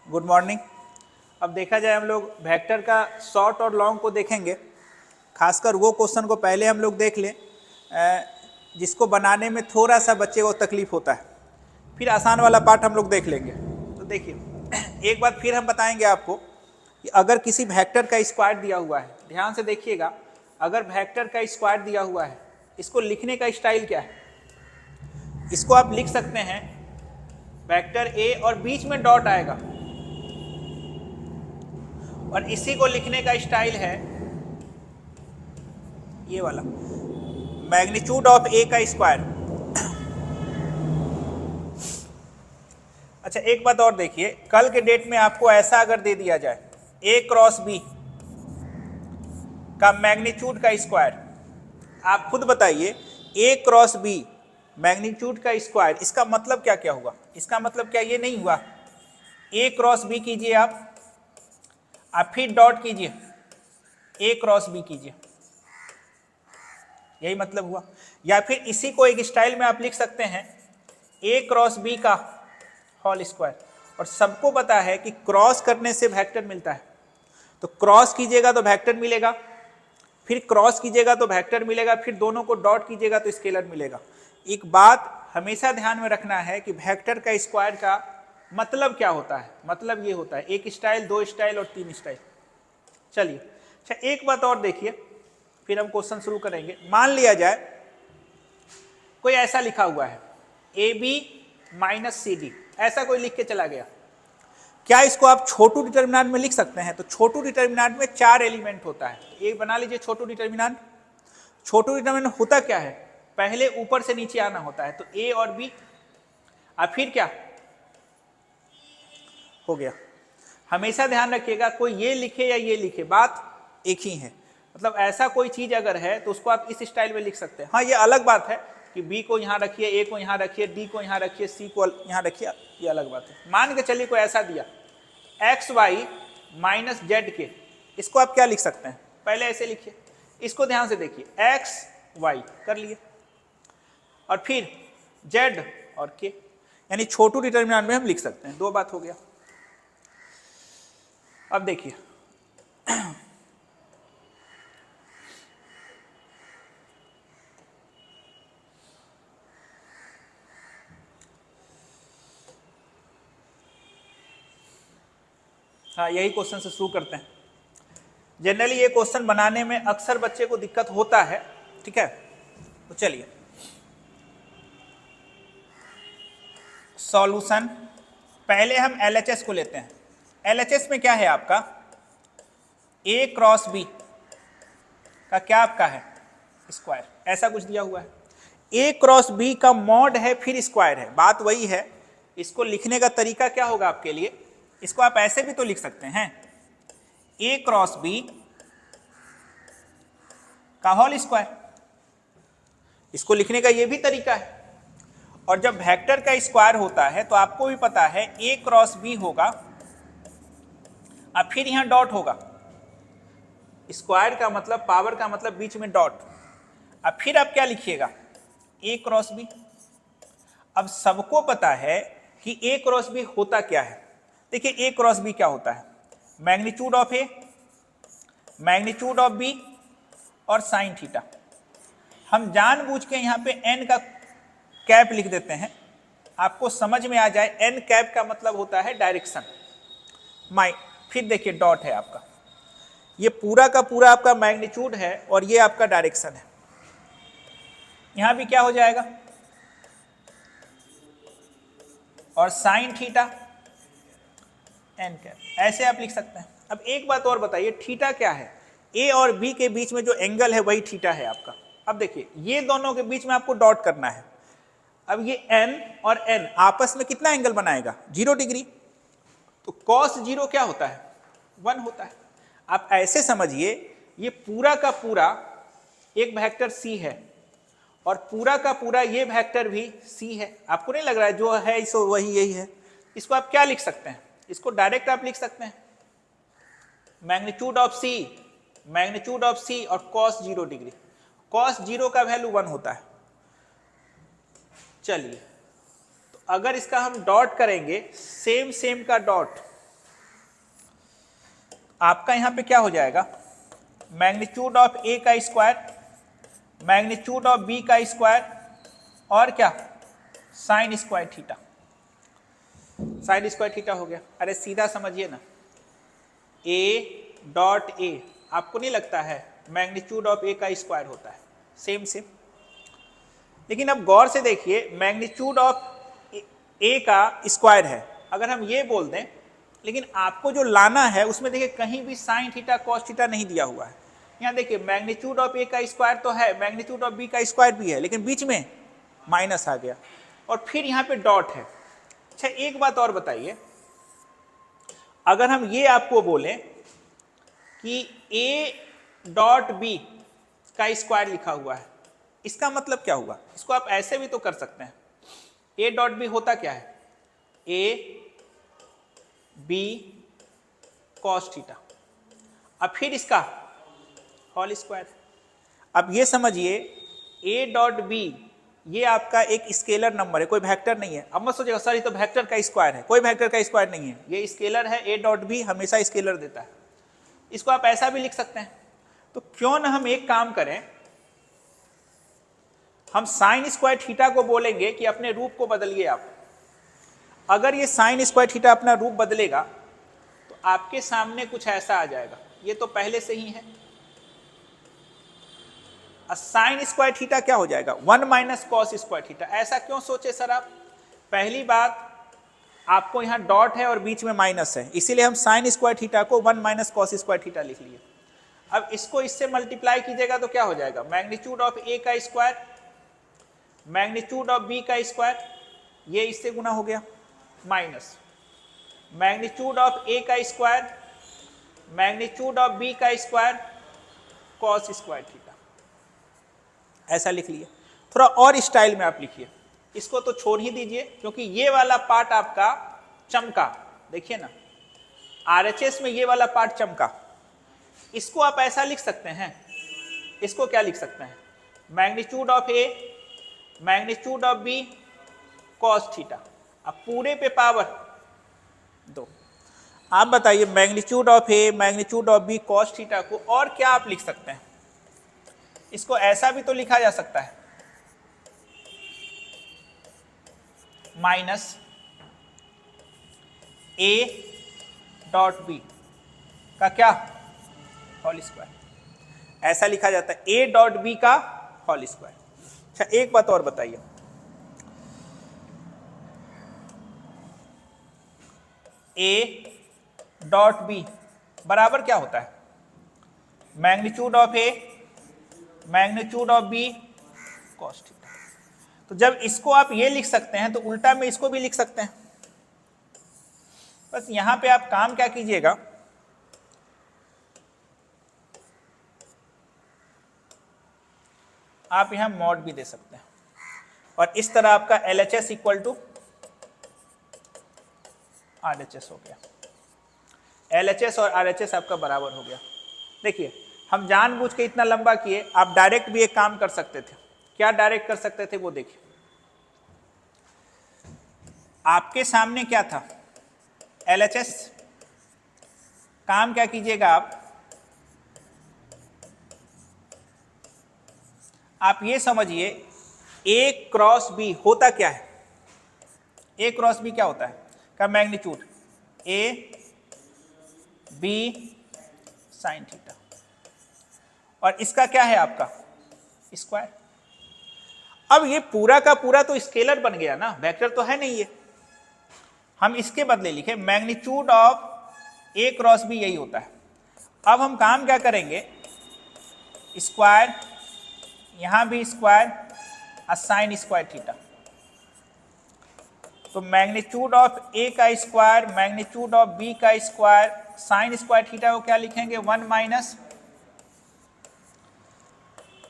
Good morning. अब देखा जाए हम लोग वेक्टर का शॉर्ट और लॉन्ग को देखेंगे। खासकर वो क्वेश्चन को पहले हम लोग देख लें जिसको बनाने में थोड़ा सा बच्चे को तकलीफ होता है, फिर आसान वाला पार्ट हम लोग देख लेंगे। तो देखिए एक बात फिर हम बताएंगे आपको कि अगर किसी वेक्टर का स्क्वायर दिया हुआ है, ध्यान से देखिएगा, अगर वेक्टर का स्क्वायर दिया हुआ है, इसको लिखने का स्टाइल क्या है? इसको आप लिख सकते हैं वेक्टर ए और बीच में डॉट आएगा, और इसी को लिखने का स्टाइल है ये वाला, मैग्नीट्यूड ऑफ ए का स्क्वायर। अच्छा एक बात और देखिए, कल के डेट में आपको ऐसा अगर दे दिया जाए ए क्रॉस बी का मैग्नीट्यूड का स्क्वायर, आप खुद बताइए ए क्रॉस बी मैग्नीट्यूड का स्क्वायर, इसका मतलब क्या क्या हुआ? इसका मतलब क्या ये नहीं हुआ ए क्रॉस बी कीजिए आप फिर डॉट कीजिए ए क्रॉस बी कीजिए, यही मतलब हुआ। या फिर इसी को एक स्टाइल में आप लिख सकते हैं ए क्रॉस बी का होल स्क्वायर, और सबको पता है कि क्रॉस करने से वेक्टर मिलता है, तो क्रॉस कीजिएगा तो वेक्टर मिलेगा, फिर क्रॉस कीजिएगा तो वेक्टर मिलेगा, फिर दोनों को डॉट कीजिएगा तो स्केलर मिलेगा। एक बात हमेशा ध्यान में रखना है कि वेक्टर का स्क्वायर का मतलब क्या होता है? मतलब ये होता है एक स्टाइल, दो स्टाइल और तीन स्टाइल। चलिए अच्छा एक बात और देखिए, फिर हम क्वेश्चन शुरू करेंगे। मान लिया जाए कोई ऐसा लिखा हुआ है A B minus C D, ऐसा कोई लिख के चला गया, क्या इसको आप छोटू डिटर्मिनेंट में लिख सकते हैं? तो छोटू डिटर्मिनेंट में 4 एलिमेंट होता है, एक बना लीजिए छोटू डिटर्मिनेंट। छोटू डिटर्मिनेंट होता क्या है? पहले ऊपर से नीचे आना होता है, तो ए और बी, और फिर क्या हो गया। हमेशा ध्यान रखिएगा कोई ये लिखे या ये लिखे, बात एक ही है। मतलब ऐसा कोई चीज अगर है तो उसको आप इस स्टाइल में लिख सकते हैं। हाँ ये अलग बात है कि बी को यहाँ रखिए, ए को यहाँ रखिए, डी को यहाँ रखिए, सी को यहाँ रखिए, ये अलग बात है। मान के चलिए कोई ऐसा दिया एक्स वाई माइनस जेड के, इसको आप क्या लिख सकते हैं? पहले ऐसे लिखिए, इसको ध्यान से देखिए, एक्स वाई कर लिए और फिर जेड और के, यानी छोटू डिटर्मिनेंट में हम लिख सकते हैं। दो बात हो गया। अब देखिए हाँ यही क्वेश्चन से शुरू करते हैं। जनरली ये क्वेश्चन बनाने में अक्सर बच्चे को दिक्कत होता है, ठीक है। तो चलिए सॉल्यूशन, पहले हम एलएचएस को लेते हैं। एलएचएस में क्या है आपका? ए क्रॉस बी का क्या आपका है? स्क्वायर, ऐसा कुछ दिया हुआ है। ए क्रॉस बी का मॉड है फिर स्क्वायर है, बात वही है। इसको लिखने का तरीका क्या होगा आपके लिए? इसको आप ऐसे भी तो लिख सकते हैं ए क्रॉस बी का होल स्क्वायर, इसको लिखने का ये भी तरीका है। और जब वेक्टर का स्क्वायर होता है तो आपको भी पता है ए क्रॉस बी होगा और फिर यहां डॉट होगा। स्क्वायर का मतलब, पावर का मतलब बीच में डॉट, अब फिर आप क्या लिखिएगा? ए क्रॉस बी। अब सबको पता है कि ए क्रॉस बी होता क्या है। देखिए ए क्रॉस बी क्या होता है? Magnitude of A, magnitude of B और साइन थीटा। हम जानबूझ के यहां पे एन का कैप लिख देते हैं, आपको समझ में आ जाए। एन कैप का मतलब होता है डायरेक्शन। फिर देखिए डॉट है आपका, ये पूरा का पूरा आपका मैग्नीट्यूड है और ये आपका डायरेक्शन है। यहां भी क्या हो जाएगा? और साइन थीटा एन कैप, ऐसे आप लिख सकते हैं। अब एक बात और बताइए, थीटा क्या है? ए और बी के बीच में जो एंगल है वही थीटा है आपका। अब देखिए ये दोनों के बीच में आपको डॉट करना है। अब ये एन और एन आपस में कितना एंगल बनाएगा? 0 डिग्री। तो कॉस 0 क्या होता है? 1 होता है। आप ऐसे समझिए ये पूरा का पूरा एक वेक्टर सी है और पूरा का पूरा ये वेक्टर भी सी है। आपको नहीं लग रहा है जो है सो वही यही है? इसको आप क्या लिख सकते हैं? इसको डायरेक्ट आप लिख सकते हैं magnitude of C, magnitude of C और कॉस 0 डिग्री। कॉस 0 का वैल्यू 1 होता है। चलिए तो अगर इसका हम डॉट करेंगे, सेम सेम का डॉट, आपका यहां पे क्या हो जाएगा, मैग्नीट्यूड ऑफ ए का स्क्वायर, मैग्नीट्यूड ऑफ बी का स्क्वायर, और क्या, sign square theta. Sine square theta हो गया। अरे सीधा समझिए ना, ए डॉट ए आपको नहीं लगता है मैग्नीट्यूड ऑफ ए का स्क्वायर होता है, सेम सेम। लेकिन अब गौर से देखिए, मैग्नीट्यूड ऑफ ए का स्क्वायर है, अगर हम ये बोल दें, लेकिन आपको जो लाना है उसमें देखिए कहीं भी साइन थीटा कॉस थीटा नहीं दिया हुआ है। यहाँ देखिए मैग्नीट्यूड ऑफ ए का स्क्वायर तो है, मैग्नीट्यूड ऑफ बी का स्क्वायर भी है, लेकिन बीच में माइनस आ गया और फिर यहाँ पे डॉट है। अच्छा एक बात और बताइए, अगर हम ये आपको बोलें कि ए डॉट बी का स्क्वायर लिखा हुआ है, इसका मतलब क्या हुआ? इसको आप ऐसे भी तो कर सकते हैं, ए डॉट बी होता क्या है, ए बी कॉस थीटा, अब फिर इसका होल स्क्वायर। अब ये समझिए ए डॉट बी ये आपका एक स्केलर नंबर है, कोई वेक्टर नहीं है। अब मत सोचिएगा सर ये तो वेक्टर का स्क्वायर है, कोई वेक्टर का स्क्वायर नहीं है, ये स्केलर है। ए डॉट बी हमेशा स्केलर देता है, इसको आप ऐसा भी लिख सकते हैं। तो क्यों ना हम एक काम करें, हम साइन स्क्वायर थीटा को बोलेंगे कि अपने रूप को बदलिए आप। अगर ये साइन स्क्वायर थीटा अपना रूप बदलेगा तो आपके सामने कुछ ऐसा आ जाएगा, ये तो पहले से ही है। साइन स्क्वायर थीटा क्या हो जाएगा, 1 माइनस कॉस स्क्वायर थीटा। ऐसा क्यों सोचे सर आप? पहली बात, आपको यहाँ डॉट है और बीच में माइनस है, इसीलिए हम साइन स्क्वायर थीटा को 1 माइनस कॉस स्क्वायर थीटा लिख लिए। अब इसको इससे मल्टीप्लाई कीजिएगा तो क्या हो जाएगा, मैग्नीट्यूड ऑफ ए का स्क्वायर, मैग्नीट्यूड ऑफ बी का स्क्वायर, ये इससे गुना हो गया, माइनस मैग्नीट्यूड ऑफ ए का स्क्वायर, मैग्नीट्यूड ऑफ बी का स्क्वायर, कॉस स्क्वायर थीटा। ऐसा लिख लिए। थोड़ा और स्टाइल में आप लिखिए, इसको तो छोड़ ही दीजिए क्योंकि ये वाला पार्ट आपका चमका, देखिए ना आरएचएस में ये वाला पार्ट चमका। इसको आप ऐसा लिख सकते हैं, इसको क्या लिख सकते हैं, magnitude of A, magnitude of B, cos theta. अब पूरे पे पावर 2। आप बताइए magnitude of A, magnitude of B, cos theta को और क्या आप लिख सकते हैं? इसको ऐसा भी तो लिखा जा सकता है, माइनस ए डॉट बी का क्या, होल स्क्वायर। ऐसा लिखा जाता है, ए डॉट बी का होल स्क्वायर। अच्छा एक बात और बताइए, ए डॉट बी बराबर क्या होता है, magnitude of A, magnitude of B, cos theta. तो जब इसको आप ये लिख सकते हैं तो उल्टा में इसको भी लिख सकते हैं। बस यहां पे आप काम क्या कीजिएगा, आप यहां मॉड भी दे सकते हैं और इस तरह आपका LHS इक्वल टू RHS हो गया। LHS और RHS आपका बराबर हो गया। देखिए हम जानबूझ के इतना लंबा किए, आप डायरेक्ट भी एक काम कर सकते थे। क्या डायरेक्ट कर सकते थे वो देखिए, आपके सामने क्या था, LHS। काम क्या कीजिएगा आप ये समझिए A क्रॉस B होता क्या है, A क्रॉस B क्या होता है का magnitude A B sine theta, और इसका क्या है आपका स्क्वायर। अब ये पूरा का पूरा तो स्केलर बन गया ना, वेक्टर तो है नहीं ये। हम इसके बदले लिखे magnitude of A cross B, यही होता है। अब हम काम क्या करेंगे, स्क्वायर, यहां भी स्क्वायर, साइन स्क्वायर थीटा। तो मैग्नीट्यूड ऑफ A का स्क्वायर, मैग्नीट्यूड ऑफ B का स्क्वायर, साइन स्क्वायर थीटा को क्या लिखेंगे, 1 माइनस,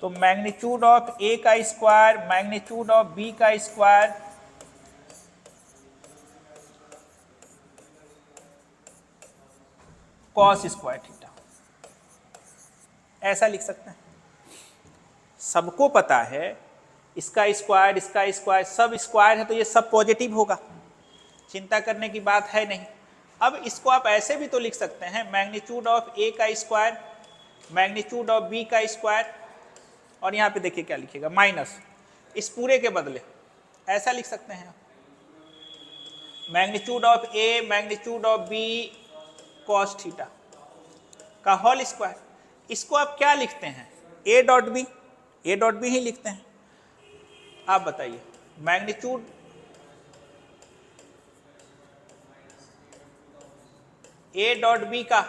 तो मैग्नीट्यूड ऑफ A का स्क्वायर, मैग्नीट्यूड ऑफ B का स्क्वायर, कॉस स्क्वायर थीटा। ऐसा लिख सकते हैं। सबको पता है इसका स्क्वायर, इसका स्क्वायर, सब स्क्वायर है तो ये सब पॉजिटिव होगा, चिंता करने की बात है नहीं। अब इसको आप ऐसे भी तो लिख सकते हैं, मैग्नीट्यूड ऑफ ए का स्क्वायर मैग्नीट्यूड ऑफ बी का स्क्वायर, और यहाँ पे देखिए क्या लिखिएगा माइनस इस पूरे के बदले ऐसा लिख सकते हैं, magnitude of A magnitude of B cos theta का होल स्क्वायर। इसको आप क्या लिखते हैं, ए डॉट बी ही लिखते हैं। आप बताइए, मैग्नीट्यूड ए डॉट बी का,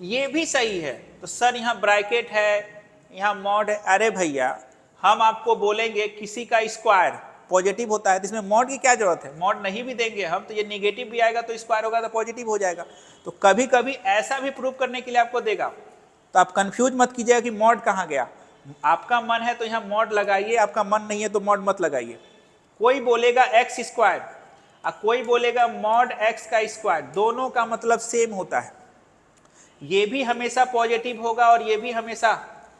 ये भी सही है। तो सर यहाँ ब्रैकेट है, यहाँ मॉड है। अरे भैया हम आपको बोलेंगे किसी का स्क्वायर पॉजिटिव होता है, तो इसमें मॉड की क्या जरूरत है, मॉड नहीं भी देंगे हम तो ये निगेटिव भी आएगा तो स्क्वायर होगा तो पॉजिटिव हो जाएगा। तो कभी कभी ऐसा भी प्रूव करने के लिए आपको देगा, तो आप कंफ्यूज मत कीजिएगा कि मॉड कहाँ गया। आपका मन है तो यहाँ मॉड लगाइए, आपका मन नहीं है तो मॉड मत लगाइए। कोई बोलेगा एक्स स्क्वायर और कोई बोलेगा मॉड एक्स का स्क्वायर, दोनों का मतलब सेम होता है। ये भी हमेशा पॉजिटिव होगा और ये भी हमेशा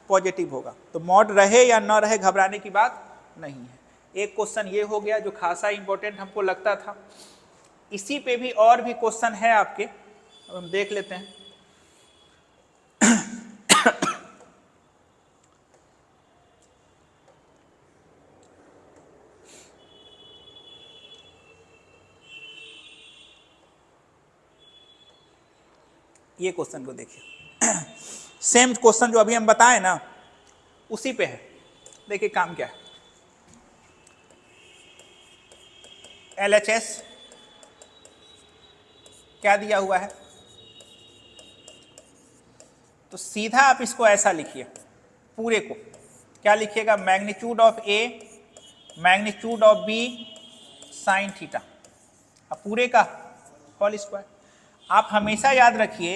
पॉजिटिव होगा। तो मॉड रहे या न रहे घबराने की बात नहीं है। एक क्वेश्चन ये हो गया जो खासा इंपॉर्टेंट हमको लगता था। इसी पे भी और भी क्वेश्चन है आपके, अब हम देख लेते हैं। ये क्वेश्चन को देखिए, सेम क्वेश्चन जो अभी हम बताए ना उसी पे है। देखिए काम क्या है, LHS क्या दिया हुआ है, तो सीधा आप इसको ऐसा लिखिए, पूरे को क्या लिखिएगा, magnitude of A magnitude of B sine theta, अब पूरे का होल स्क्वायर। आप हमेशा याद रखिए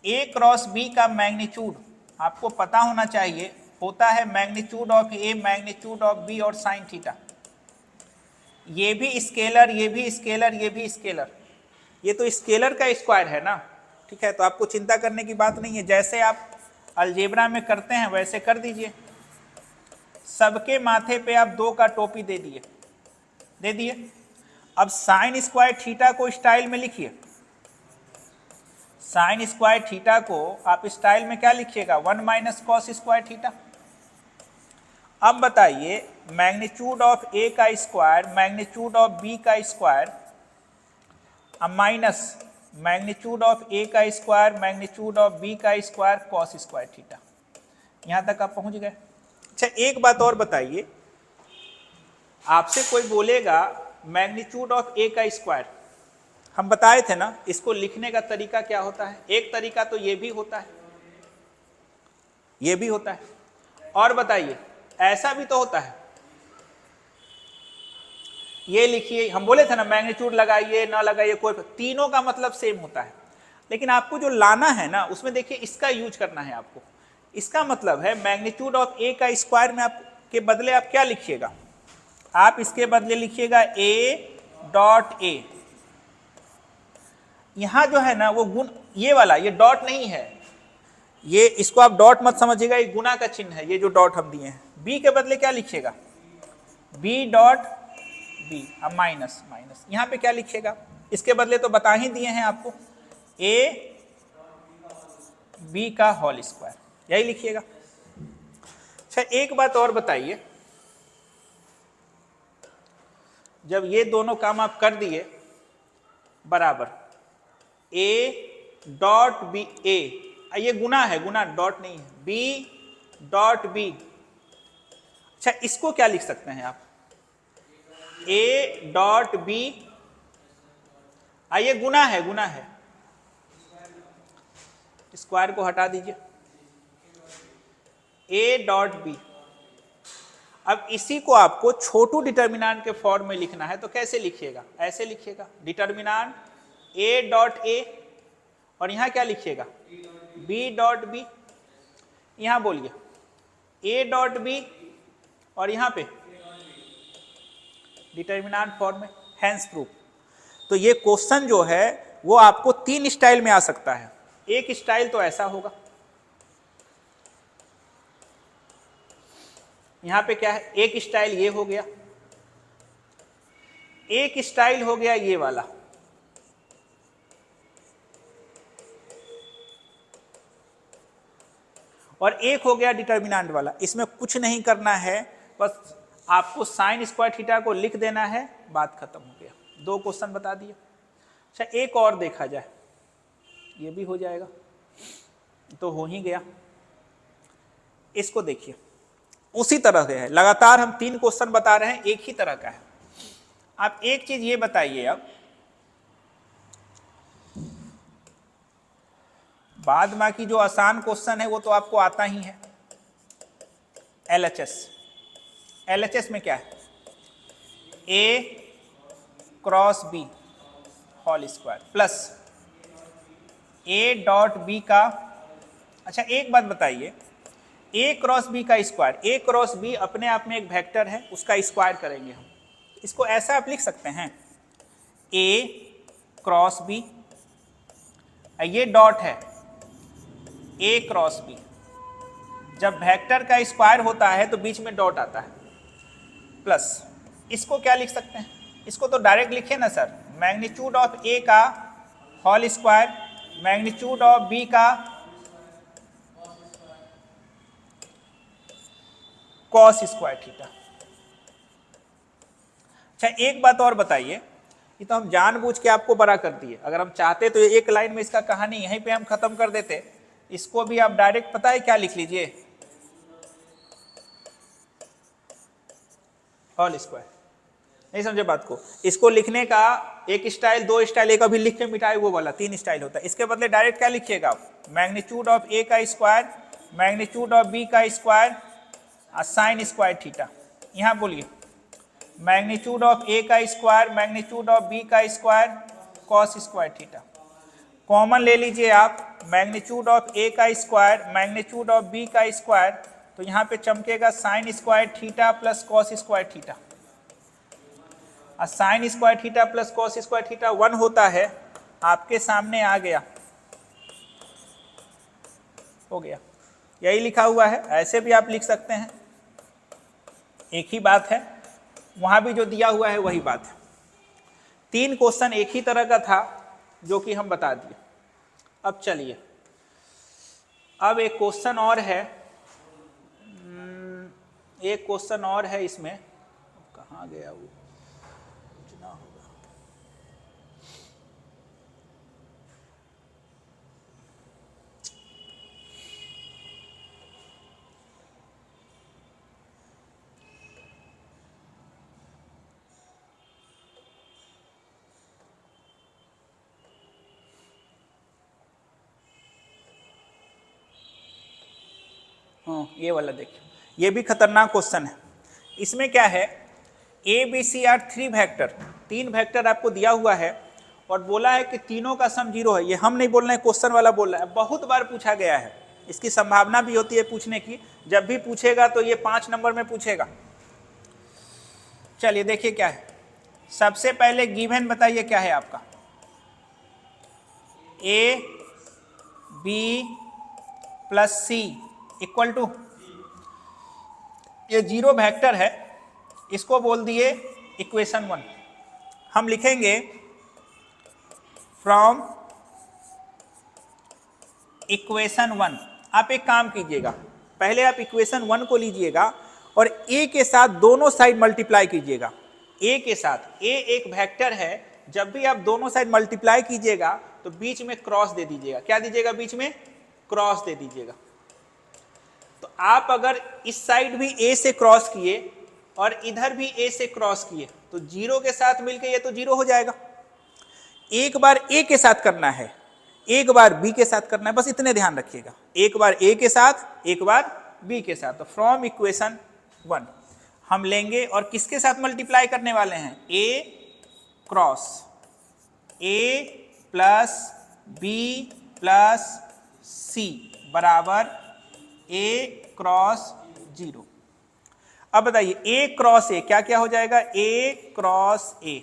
ए क्रॉस बी का मैग्नीट्यूड आपको पता होना चाहिए, होता है magnitude of A magnitude of B और साइन थीटा। ये भी स्केलर ये भी स्केलर ये भी स्केलर, ये तो स्केलर का स्क्वायर है ना, ठीक है। तो आपको चिंता करने की बात नहीं है, जैसे आप अलजेब्रा में करते हैं वैसे कर दीजिए। सबके माथे पे आप 2 का टोपी दे दिए। अब साइन स्क्वायर थीटा को स्टाइल में लिखिए, साइन स्क्वायर थीटा को आप स्टाइल में क्या लिखिएगा, 1 माइनस कॉस स्क्वायर थीटा। अब बताइए मैग्नीट्यूड ऑफ ए का स्क्वायर मैग्नीट्यूड ऑफ बी का स्क्वायर माइनस मैग्नीट्यूड ऑफ ए का स्क्वायर मैग्नीट्यूड ऑफ बी का स्क्वायर कॉस स्क्वायर थीटा। यहां तक आप पहुंच गए। अच्छा एक बात और बताइए, आपसे कोई बोलेगा मैग्नीट्यूड ऑफ ए का स्क्वायर, हम बताए थे ना इसको लिखने का तरीका क्या होता है। एक तरीका तो ये भी होता है, ये भी होता है, और बताइए ऐसा भी तो होता है। ये लिखिए, हम बोले थे ना मैग्नीट्यूड लगाइए ना लगाइए कोई, तीनों का मतलब सेम होता है। लेकिन आपको जो लाना है ना उसमें देखिए इसका यूज करना है आपको। इसका मतलब है मैग्नीट्यूड ऑफ ए का स्क्वायर में आप के बदले आप क्या लिखिएगा, आप इसके बदले लिखिएगा ए डॉट ए। यहां जो है ना वो गुण, ये वाला ये डॉट नहीं है, ये इसको आप डॉट मत समझिएगा, ये गुना का चिन्ह है, ये जो डॉट हम दिए हैं। बी के बदले क्या लिखिएगा, बी डॉट बी, अब माइनस माइनस यहां पे क्या लिखिएगा, इसके बदले तो बता ही दिए हैं आपको, ए बी का होल स्क्वायर, यही लिखिएगा। अच्छा एक बात और बताइए, जब ये दोनों काम आप कर दिए बराबर ए डॉट बी, ए ये गुना है, गुना डॉट नहीं है, बी डॉट बी। अच्छा इसको क्या लिख सकते हैं आप, ए डॉट बी, ये गुना है, गुना है, स्क्वायर को हटा दीजिए, ए डॉट बी। अब इसी को आपको छोटू डिटर्मिनेंट के फॉर्म में लिखना है, तो कैसे लिखिएगा, ऐसे लिखिएगा डिटर्मिनेंट ए डॉट ए, और यहां क्या लिखिएगा, बी डॉट बी। यहां बोलिए ए डॉट बी और यहां पे डिटर्मिनेंट फॉर्म में, हेंस प्रूफ। तो ये क्वेश्चन जो है वो आपको 3 स्टाइल में आ सकता है। एक स्टाइल तो ऐसा होगा, यहां पे क्या है, एक स्टाइल ये हो गया, एक स्टाइल हो गया ये वाला, और एक हो गया डिटर्मिनेंट वाला। इसमें कुछ नहीं करना है, बस आपको साइन स्क्वायर थीटा को लिख देना है, बात खत्म हो गया। 2 क्वेश्चन बता दिए। अच्छा एक और देखा जाए, ये भी हो जाएगा तो हो ही गया। इसको देखिए, उसी तरह से है, लगातार हम 3 क्वेश्चन बता रहे हैं, एक ही तरह का है। आप एक चीज ये बताइए, अब बाद बाकी जो आसान क्वेश्चन है वो तो आपको आता ही है। LHS, LHS में क्या है? A cross B whole square plus A dot B का, अच्छा एक बात बताइए, A क्रॉस B का स्क्वायर, A क्रॉस B अपने आप में एक वेक्टर है, उसका स्क्वायर करेंगे हम। इसको ऐसा आप लिख सकते हैं, A क्रॉस B, ये डॉट है A क्रॉस B। जब वेक्टर का स्क्वायर होता है तो बीच में डॉट आता है, प्लस इसको क्या लिख सकते हैं? इसको तो डायरेक्ट लिखे ना सर, मैग्नीट्यूड ऑफ A का whole square magnitude of B का कॉस स्क्वायर थीटा। अच्छा एक बात और बताइए, ये तो हम जानबूझ के आपको बड़ा कर दिए, अगर हम चाहते तो एक लाइन में इसका कहानी यहीं पे हम खत्म कर देते। इसको भी आप डायरेक्ट पता है क्या लिख लीजिए, होल स्क्वायर। नहीं समझे बात को? इसको लिखने का एक स्टाइल, 2 स्टाइल, एक अभी लिख के मिटाए वो वाला 3 स्टाइल होता है। इसके बदले डायरेक्ट क्या लिखिएगा आप, मैग्नीट्यूड ऑफ A का स्क्वायर मैग्नीट्यूड ऑफ B का स्क्वायर साइन स्क्वायर थीटा। यहां बोलिए मैग्नीट्यूड ऑफ A का स्क्वायर मैग्नीट्यूड ऑफ B का square cos square theta. Common ले लीजिए आप, मैग्नीट्यूड ऑफ A का स्क्वायर मैग्नीट्यूड ऑफ B का स्क्वायर, तो यहां पे चमकेगा sine square theta plus cos square theta. Sine square theta plus cos square theta 1 होता है, आपके सामने आ गया, हो गया। यही लिखा हुआ है, ऐसे भी आप लिख सकते हैं, एक ही बात है, वहां भी जो दिया हुआ है वही बात है। 3 क्वेश्चन एक ही तरह का था जो कि हम बता दिए। अब चलिए, अब एक क्वेश्चन और है, एक क्वेश्चन और है इसमें, कहाँ गया वो, इतना होगा। हाँ ये वाला देखिए, ये भी खतरनाक क्वेश्चन है। इसमें क्या है, ABCR 3 वेक्टर, 3 वेक्टर आपको दिया हुआ है और बोला है कि तीनों का सम 0 है। ये हम नहीं बोल रहे हैं, क्वेश्चन वाला बोल रहा है, बहुत बार पूछा गया है, इसकी संभावना भी होती है पूछने की, जब भी पूछेगा तो ये 5 नंबर में पूछेगा। चलिए देखिए क्या है, सबसे पहले गिवन बताइए क्या है आपका, A B plus C equal to, ये 0 वेक्टर है, इसको बोल दिए इक्वेशन 1। हम लिखेंगे फ्रॉम इक्वेशन 1। आप एक काम कीजिएगा, पहले आप इक्वेशन 1 को लीजिएगा और A के साथ दोनों साइड मल्टीप्लाई कीजिएगा। A के साथ, A एक वेक्टर है, जब भी आप दोनों साइड मल्टीप्लाई कीजिएगा तो बीच में क्रॉस दे दीजिएगा। क्या दीजिएगा? बीच में क्रॉस दे दीजिएगा। तो आप अगर इस साइड भी A से क्रॉस किए और इधर भी A से क्रॉस किए तो 0 के साथ मिलके ये तो 0 हो जाएगा। एक बार A के साथ करना है, एक बार B के साथ करना है, बस इतने ध्यान रखिएगा, एक बार A के साथ एक बार B के साथ। तो फ्रॉम इक्वेशन 1 हम लेंगे और किसके साथ मल्टीप्लाई करने वाले हैं? A cross A plus B plus C बराबर A क्रॉस 0। अब बताइए A क्रॉस A क्या क्या हो जाएगा? A cross A,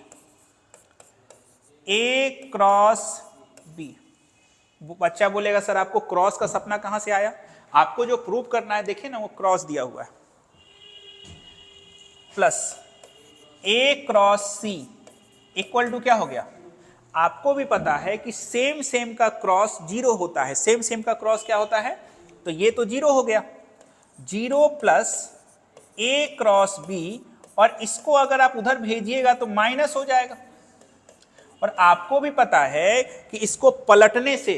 A cross B। बच्चा बोलेगा सर आपको क्रॉस का सपना कहां से आया? आपको जो प्रूव करना है देखिए ना, वो क्रॉस दिया हुआ है, plus A cross C equal to क्या हो गया? आपको भी पता है कि सेम सेम का क्रॉस 0 होता है। सेम सेम का क्रॉस क्या होता है? तो ये तो 0 हो गया, 0 प्लस a क्रॉस b, और इसको अगर आप उधर भेजिएगा तो माइनस हो जाएगा। और आपको भी पता है कि इसको पलटने से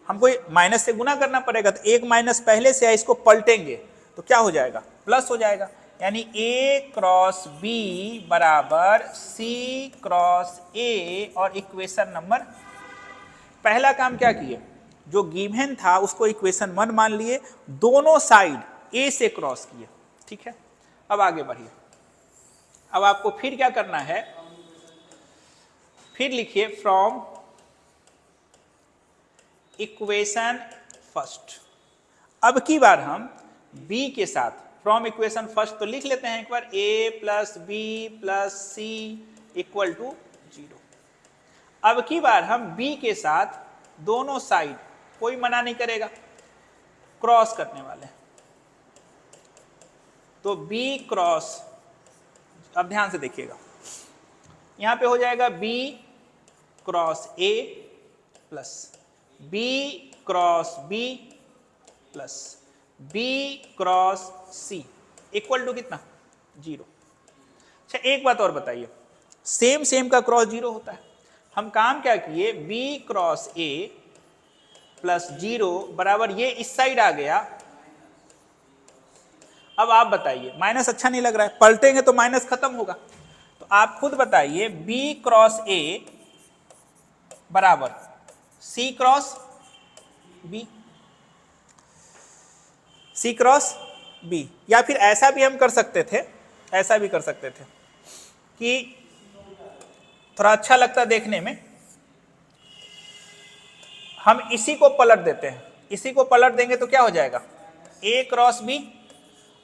हमको माइनस से गुना करना पड़ेगा, तो एक माइनस पहले से है, इसको पलटेंगे तो क्या हो जाएगा, प्लस हो जाएगा। यानी a क्रॉस b बराबर c क्रॉस a, और इक्वेशन नंबर, पहला काम क्या किए, जो गिवन था उसको इक्वेशन 1 मान लिए, दोनों साइड a से क्रॉस किए। ठीक है, अब आगे बढ़िए। अब आपको फिर क्या करना है, फिर लिखिए फ्रॉम इक्वेशन फर्स्ट। अब की बार हम b के साथ फ्रॉम इक्वेशन फर्स्ट तो लिख लेते हैं एक बार, a plus B plus C equal to 0। अब की बार हम b के साथ दोनों साइड, कोई मना नहीं करेगा, क्रॉस करने वाले हैं, तो b क्रॉस, अब ध्यान से देखिएगा, यहां पे हो जाएगा b cross a plus b cross b plus b cross c equal to कितना, 0। अच्छा एक बात और बताइए, सेम का क्रॉस 0 होता है, हम काम क्या किए, b क्रॉस a प्लस 0 बराबर ये इस साइड आ गया। अब आप बताइए, माइनस अच्छा नहीं लग रहा है, पलटेंगे तो माइनस खत्म होगा, तो आप खुद बताइए b क्रॉस a बराबर c cross b, c cross b। या फिर ऐसा भी हम कर सकते थे, ऐसा भी कर सकते थे कि थोड़ा अच्छा लगता देखने में, हम इसी को पलट देते हैं, इसी को पलट देंगे तो क्या हो जाएगा, a क्रॉस b,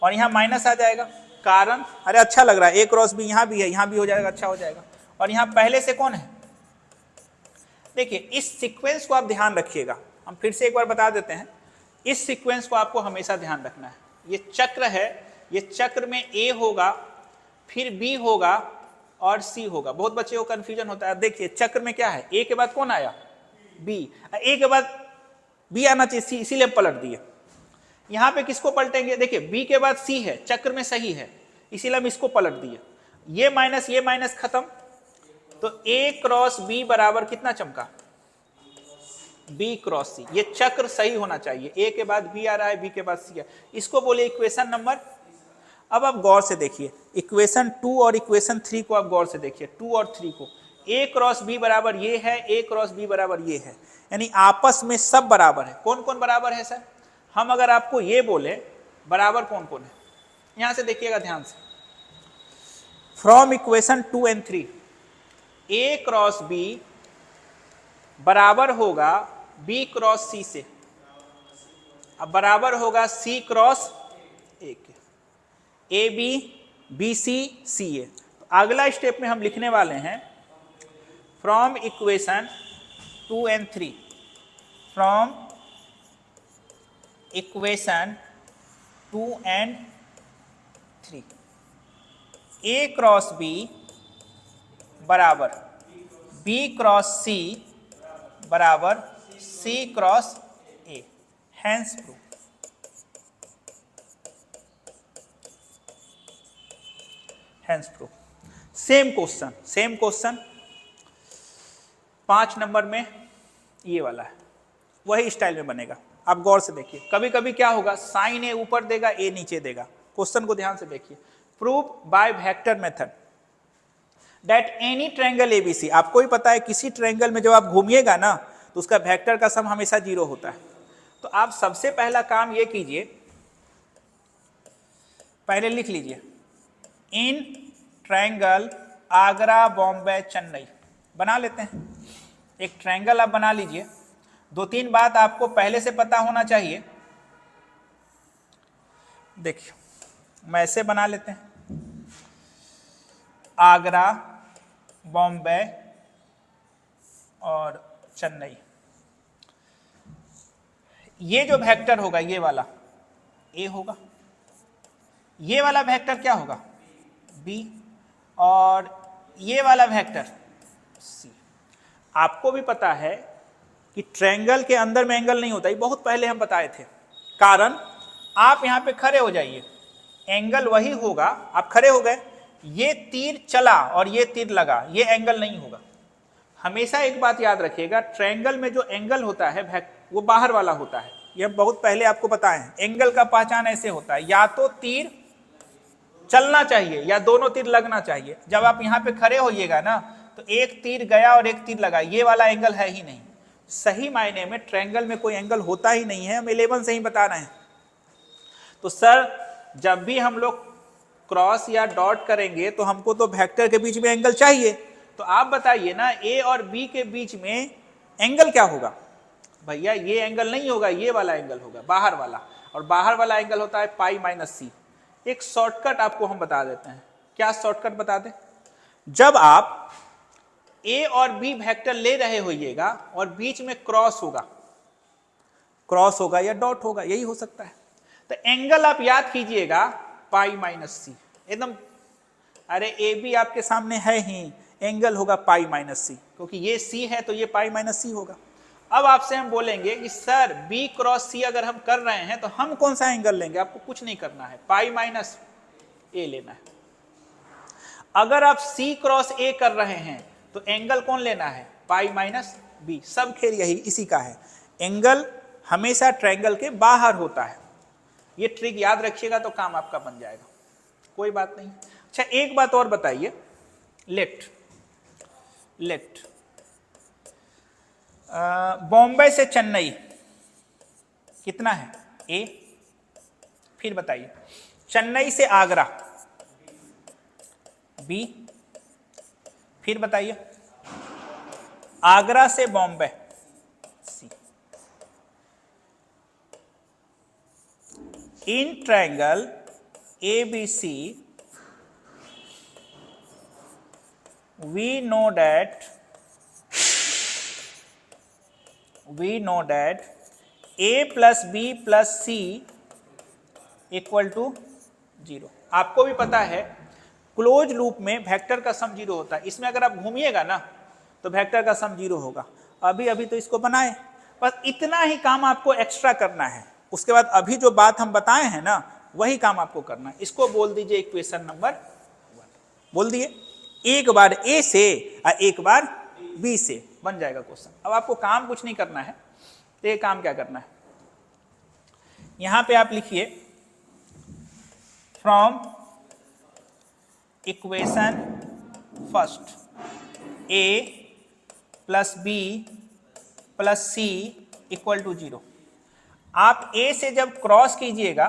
और यहां माइनस आ जाएगा, कारण अरे अच्छा लग रहा है, a क्रॉस b यहां भी है, यहां भी हो जाएगा, अच्छा हो जाएगा। और यहां पहले से कौन है, देखिए इस सीक्वेंस को आप ध्यान रखिएगा, हम फिर से एक बार बता देते हैं, इस सीक्वेंस को आपको हमेशा ध्यान रखना है। ये चक्र है, ये चक्र में a होगा, फिर b होगा और c होगा। बहुत बच्चे को कंफ्यूजन होता है। देखिए चक्र में क्या है, a के बाद कौन आया, b, a के बाद b आना चाहिए, c, इसीलिए पलट दिए। यहां पे किसको पलटेंगे, देखिए b के बाद c है, चक्र में सही है, इसीलिए हम इसको पलट दिए। ये माइनस खत्म, तो a क्रॉस b बराबर कितना चमका, b क्रॉस c। ये चक्र सही होना चाहिए, a के बाद b आ रहा है, b के बाद c है, इसको बोले इक्वेशन नंबर। अब आप गौर से देखिए इक्वेशन 2 और इक्वेशन 3 को, आप गौर से देखिए 2 और 3 को, a क्रॉस b बराबर ये है, a क्रॉस b बराबर ये है, यानी आपस में सब बराबर है। कौन कौन बराबर है सर, हम अगर आपको ये बोले बराबर कौन कौन है, यहां से देखिएगा ध्यान से, from equation 2 and 3, a cross b बराबर होगा b क्रॉस c से, अब बराबर होगा c क्रॉस a के, A B B C C ए। तो अगला स्टेप में हम लिखने वाले हैं from equation 2 and 3, from equation 2 and 3, A cross B बराबर बी क्रॉस सी बराबर C cross A, hence proof. Hence proof. Same question 5 number में ये वाला है, वही स्टाइल में बनेगा। आप गौर से देखिए, कभी कभी क्या होगा, साइन ए ऊपर देगा, ए नीचे देगा। क्वेश्चन को ध्यान से देखिए, prove by vector method that any triangle ABC, आपको ही पता है किसी ट्रायंगल में जब आप घूमिएगा ना तो उसका वेक्टर का सम हमेशा 0 होता है। तो आप सबसे पहला काम ये कीजिए, पहले लिख लीजिए इन ट्रायंगल आगरा बॉम्बे चेन्नई, बना लेते हैं। एक ट्रायंगल आप बना लीजिए। 2-3 बात आपको पहले से पता होना चाहिए। देखिए मैं ऐसे बना लेते हैं, आगरा बॉम्बे और चेन्नई। ये जो वेक्टर होगा ये वाला ए होगा, ये वाला वेक्टर क्या होगा बी, और ये वाला वेक्टर सी। आपको भी पता है कि ट्रायंगल के अंदर में एंगल नहीं होता, ये बहुत पहले हम बताए थे। कारण आप यहां पे खड़े हो जाइए, एंगल वही होगा, आप खड़े हो गए, ये तीर चला और ये तीर लगा, ये एंगल नहीं होगा। हमेशा एक बात याद रखिएगा, ट्रायंगल में जो एंगल होता है वो बाहर वाला होता है। यह बहुत पहले आपको बताए हैं, एंगल का पहचान ऐसे होता है, या तो तीर चलना चाहिए या दोनों तीर लगना चाहिए। जब आप यहाँ पे खड़े होइएगा ना, तो एक तीर गया और एक तीर लगा, ये वाला एंगल है ही नहीं। सही मायने में ट्रायंगल में कोई एंगल होता ही नहीं है, हम 11 से ही बता रहे हैं। तो सर जब भी हम लोग क्रॉस या डॉट करेंगे तो हमको तो वेक्टर के बीच में एंगल चाहिए, तो आप बताइए ना ए और बी के बीच में एंगल क्या होगा? भैया ये एंगल नहीं होगा, ये वाला एंगल होगा, बाहर वाला, और बाहर वाला एंगल होता है पाई माइनस सी। एक शॉर्टकट आपको हम बता देते हैं। क्या शॉर्टकट बता दें? जब आप ए और बी वेक्टर ले रहे होइएगा और बीच में क्रॉस होगा या डॉट होगा, यही हो सकता है, तो एंगल आप याद कीजिएगा पाई माइनस सी एकदम। अरे ए बी आपके सामने है ही, एंगल होगा पाई माइनस सी, क्योंकि ये सी है तो ये पाई माइनस सी होगा। अब आपसे हम बोलेंगे कि सर बी क्रॉस सी अगर हम कर रहे हैं तो हम कौन सा एंगल लेंगे? आपको कुछ नहीं करना है, पाई माइनस ए लेना है। अगर आप सी क्रॉस ए कर रहे हैं तो एंगल कौन लेना है? Pi minus B. सब खेल यही इसी का है, एंगल हमेशा ट्रायंगल के बाहर होता है। ये ट्रिक याद रखिएगा तो काम आपका बन जाएगा, कोई बात नहीं। अच्छा एक बात और बताइए, लेट बॉम्बे से चेन्नई कितना है? ए। फिर बताइए चेन्नई से आगरा, बी। फिर बताइए आगरा से Bombay, C. In triangle ABC we know that A plus B plus C equal to 0। आपको भी पता है क्लोज लूप में वेक्टर का सम 0 होता है। इसमें अगर आप घूमिएगा ना तो वेक्टर का सम 0 होगा। अभी तो इसको बनाए, बस इतना ही काम आपको एक्स्ट्रा करना है। उसके बाद अभी जो बात हम बताए हैं ना, वही काम आपको करना है। इसको बोल दीजिए इक्वेशन नंबर 1, बोल दिए। एक बार ए से और एक बार बी से बन जाएगा क्वेश्चन। अब आपको काम कुछ नहीं करना है, तो ये काम क्या करना है, यहां पे आप लिखिए from equation first A plus B plus C equal to 0। आप ए से जब क्रॉस कीजिएगा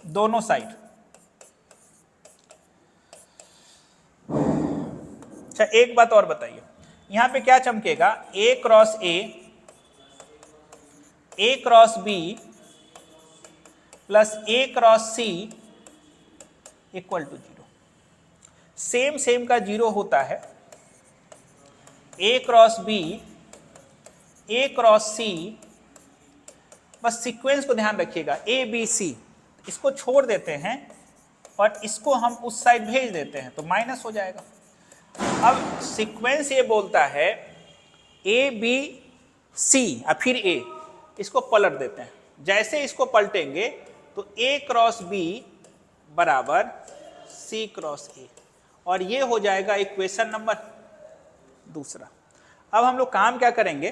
दोनों साइड, अच्छा एक बात और बताइए, यहां पे क्या चमकेगा? A cross A cross B plus A cross C equal to 0। Same का 0 होता है। A cross B, A cross C, बस सीक्वेंस को ध्यान रखिएगा, ए बी सी, इसको छोड़ देते हैं और इसको हम उस साइड भेज देते हैं तो माइनस हो जाएगा। अब सीक्वेंस ये बोलता है ए बी सी और फिर ए, इसको पलट देते हैं। जैसे इसको पलटेंगे तो ए क्रॉस बी बराबर सी क्रॉस ए, और ये हो जाएगा इक्वेशन नंबर 2। अब हम लोग काम क्या करेंगे?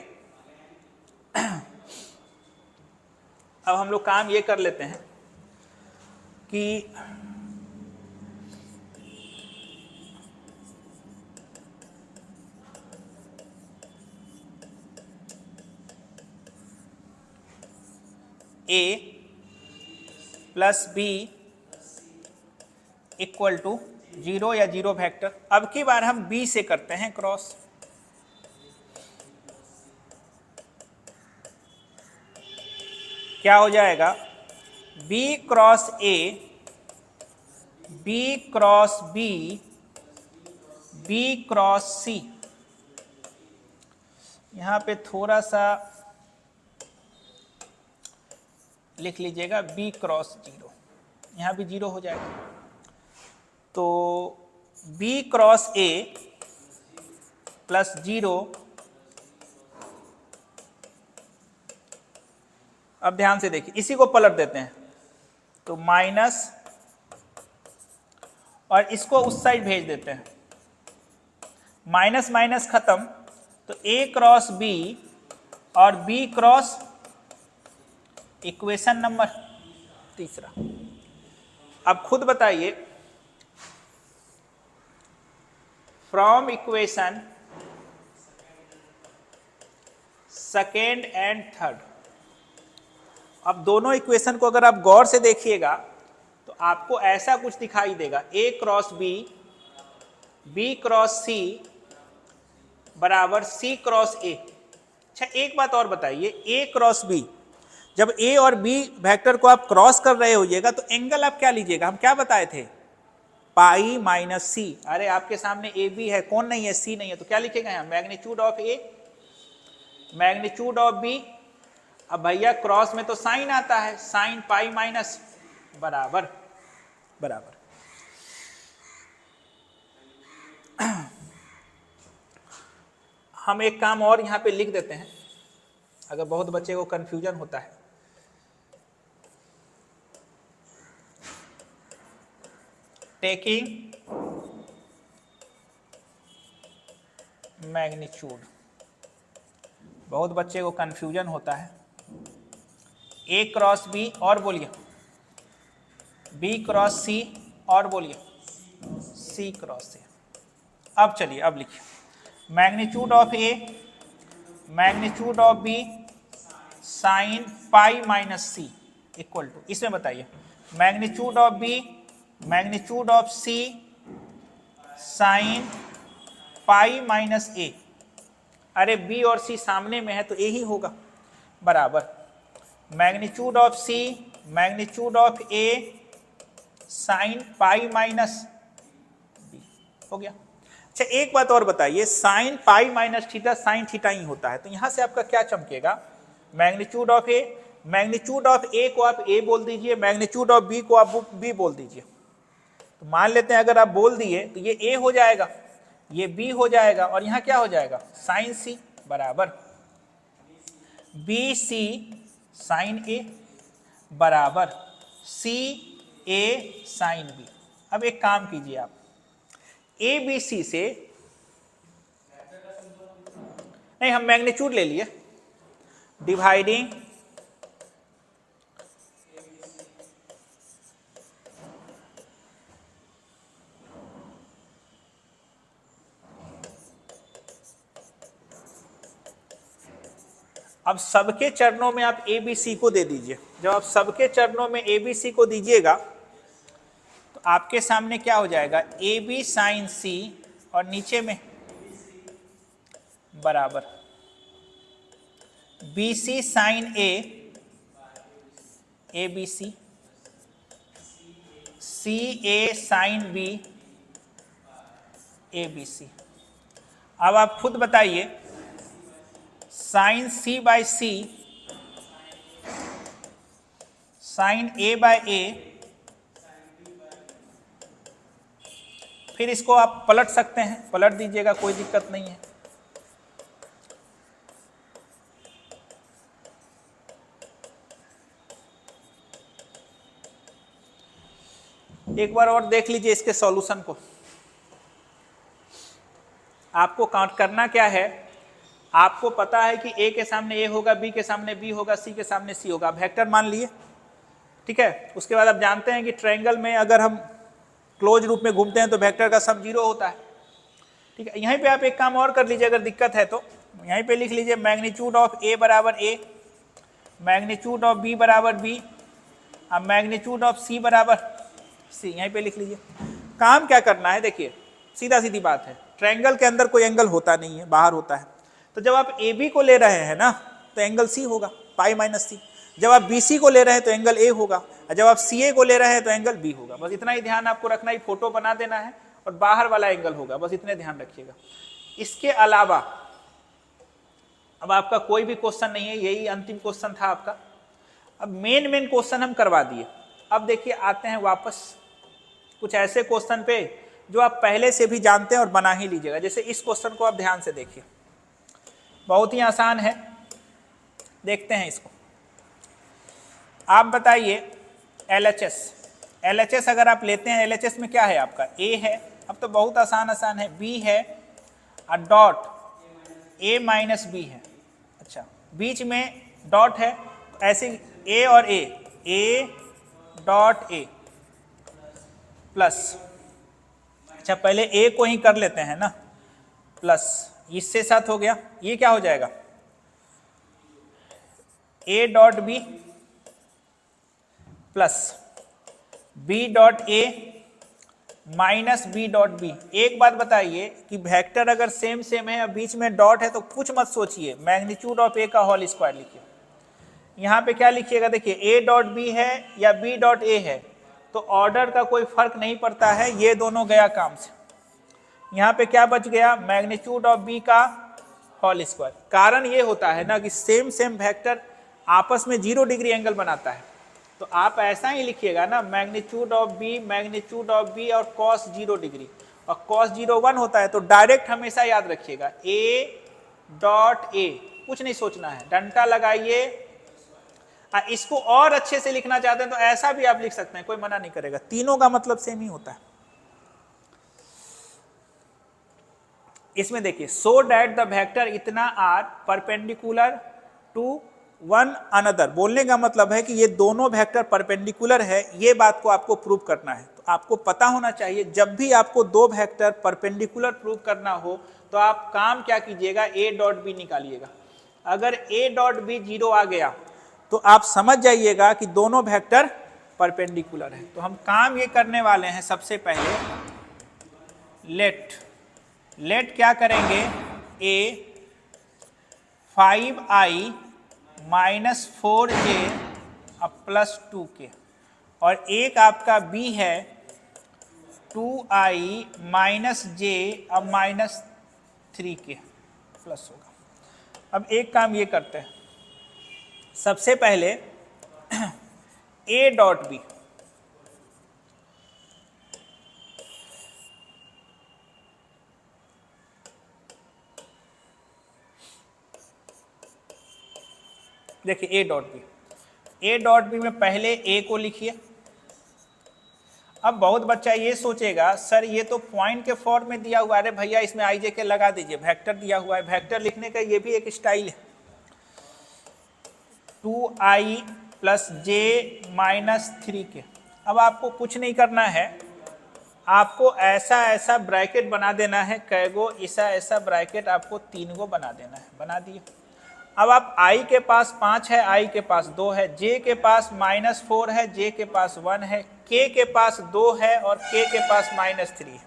अब हम लोग काम ये कर लेते हैं कि ए प्लस बी इक्वल टू 0 या 0 वेक्टर। अब की बार हम बी से करते हैं क्रॉस। क्या हो जाएगा? B cross A, B cross B, B cross C. यहां पे थोड़ा सा लिख लीजिएगा बी क्रॉस 0, यहां भी 0 हो जाएगा। तो बी क्रॉस ए प्लस 0। अब ध्यान से देखिए, इसी को पलट देते हैं तो माइनस, और इसको उस साइड भेज देते हैं, माइनस माइनस खत्म, तो A क्रॉस B और B क्रॉस इक्वेशन नंबर तीसरा। अब खुद बताइए, from equation second and third. अब दोनों इक्वेशन को अगर आप गौर से देखिएगा तो आपको ऐसा कुछ दिखाई देगा, A cross B, B cross C बराबर C क्रॉस A। अच्छा, एक बात और बताइए, A क्रॉस B, जब A और B वेक्टर को आप क्रॉस कर रहे होइएगा तो एंगल आप क्या लीजिएगा, हम क्या बताए थे, पाई माइनस सी। अरे आपके सामने ए बी है, कौन नहीं है, सी नहीं है, तो क्या लिखेगा यहाँ, magnitude of A magnitude of B. अब भैया क्रॉस में तो साइन आता है, साइन पाई माइनस बराबर बराबर। हम एक काम और यहाँ पे लिख देते हैं, अगर बहुत बच्चे को कंफ्यूजन होता है। टेकिंग मैग्नीट्यूड, बहुत बच्चे को कंफ्यूजन होता है। ए क्रॉस बी और बोलिए, बी क्रॉस सी और बोलिए, सी क्रॉस सी। अब चलिए, अब लिखिए, magnitude of A magnitude of B sine pi minus C equal to, इसमें बताइए, magnitude of B magnitude of C sine pi minus A. अरे बी और सी सामने में है तो ए ही होगा, बराबर magnitude of C magnitude of A sine pi minus B, हो गया। अच्छा, एक बात और बताइए, sine pi minus theta sine theta ही होता है, तो यहां से आपका क्या चमकेगा, magnitude of A, magnitude of A को आप ए बोल दीजिए, मैग्नीट्यूड ऑफ बी को आप बी बोल दीजिए। तो मान लेते हैं अगर आप बोल दिए तो ये ए हो जाएगा, ये बी हो जाएगा, और यहां क्या हो जाएगा, साइन सी बराबर बी सी साइन ए बराबर सी ए साइन बी। अब एक काम कीजिए, आप ए बी सी से, नहीं हम मैग्नीट्यूड ले लिए, डिवाइडिंग अब सबके चरणों में आप ए बी सी को दे दीजिए। जब आप सबके चरणों में ए बी सी को दीजिएगा तो आपके सामने क्या हो जाएगा, ए बी साइन सी और नीचे में बराबर B C sine A B C, C A sine B A B C. अब आप खुद बताइए, sine C by C sine A by A, फिर इसको आप पलट सकते हैं, पलट दीजिएगा, कोई दिक्कत नहीं है। एक बार और देख लीजिए इसके सॉल्यूशन को। आपको काउंट करना क्या है, आपको पता है कि ए के सामने ए होगा, बी के सामने बी होगा, सी के सामने सी होगा, आप वेक्टर मान लिए, ठीक है। उसके बाद आप जानते हैं कि ट्रायंगल में अगर हम क्लोज रूप में घूमते हैं तो वेक्टर का सम 0 होता है, ठीक है। यहीं पे आप एक काम और कर लीजिए, अगर दिक्कत है तो यहीं पे लिख लीजिए, मैग्नीट्यूड ऑफ ए बराबर ए, मैग्नीट्यूड ऑफ बी बराबर बी, अब मैग्नीट्यूड ऑफ सी बराबर सी, यहीं पे लिख लीजिए। काम क्या करना है, देखिए सीधा सीधी बात है, ट्रायंगल के अंदर कोई एंगल होता नहीं है, बाहर होता है। तो जब आप ए बी को ले रहे हैं ना तो एंगल सी होगा, पाई माइनस सी। जब आप बी सी को ले रहे हैं तो एंगल ए होगा, और जब आप सी ए को ले रहे हैं तो एंगल बी होगा। बस इतना ही ध्यान आपको रखना है, फोटो बना देना है और बाहर वाला एंगल होगा, बस इतने ध्यान रखिएगा। इसके अलावा अब आपका कोई भी क्वेश्चन नहीं है, यही अंतिम क्वेश्चन था आपका। अब मेन क्वेश्चन हम करवा दिए। अब देखिए आते हैं वापस कुछ ऐसे क्वेश्चन पे जो आप पहले से भी जानते हैं और बना ही लीजिएगा। जैसे इस क्वेश्चन को आप ध्यान से देखिए, बहुत ही आसान है, देखते हैं इसको। आप बताइए LHS, LHS अगर आप लेते हैं, LHS में क्या है आपका, A है, अब तो बहुत आसान है, B है और डॉट A माइनस B है। अच्छा, बीच में डॉट है, ऐसे A और A डॉट A प्लस, अच्छा पहले A को ही कर लेते हैं ना, प्लस इससे साथ हो गया, ये क्या हो जाएगा, A dot B plus B dot A minus B dot B। एक बात बताइए कि वेक्टर अगर सेम है और बीच में डॉट है तो कुछ मत सोचिए, मैग्नीट्यूड ऑफ A का होल स्क्वायर लिखिए। यहाँ पे क्या लिखिएगा, देखिए A डॉट B है या B डॉट A है, तो ऑर्डर का कोई फर्क नहीं पड़ता है, ये दोनों गया काम से। यहाँ पे क्या बच गया, मैग्नीट्यूड ऑफ B का होल स्क्वायर। कारण ये होता है ना कि सेम वेक्टर आपस में 0 डिग्री एंगल बनाता है, तो आप ऐसा ही लिखिएगा ना, मैग्नीट्यूड ऑफ B और cos 0 डिग्री, और cos 0 1 होता है, तो डायरेक्ट हमेशा याद रखिएगा A डॉट A, कुछ नहीं सोचना है, डंटा लगाइए। इसको और अच्छे से लिखना चाहते हैं तो ऐसा भी आप लिख सकते हैं, कोई मना नहीं करेगा, तीनों का मतलब सेम ही होता है। इसमें देखिए, सो डैट द वेक्टर इतना are perpendicular to one another, बोलने का मतलब है कि ये दोनों वेक्टर परपेंडिकुलर है, ये बात को आपको प्रूव करना है। तो आपको पता होना चाहिए, जब भी आपको दो वेक्टर परपेंडिकुलर प्रूव करना हो तो आप काम क्या कीजिएगा, A डॉट B निकालिएगा। अगर A डॉट B 0 आ गया तो आप समझ जाइएगा कि दोनों वेक्टर परपेंडिकुलर है। तो हम काम ये करने वाले हैं, सबसे पहले लेट क्या करेंगे, A 5i माइनस 4j अब प्लस 2k, और एक आपका B है 2i माइनस j अब माइनस 3k प्लस होगा। अब एक काम ये करते हैं, सबसे पहले A डॉट B, देखिए A डॉट बी में पहले A को लिखिए। अब बहुत बच्चा ये सोचेगा, सर ये तो पॉइंट के फॉर्म में दिया हुआ है, अरे भैया इसमें i j के लगा दीजिए, वेक्टर दिया हुआ है, वेक्टर लिखने का ये भी एक स्टाइल है, 2i plus j minus 3k। अब आपको कुछ नहीं करना है, आपको ऐसा ब्रैकेट बना देना है, कैगो ऐसा ब्रैकेट आपको 3 गो बना देना है, बना दिए। अब आप i के पास 5 है, i के पास 2 है, j के पास माइनस 4 है, j के पास 1 है, k के पास 2 है और k के पास माइनस 3 है।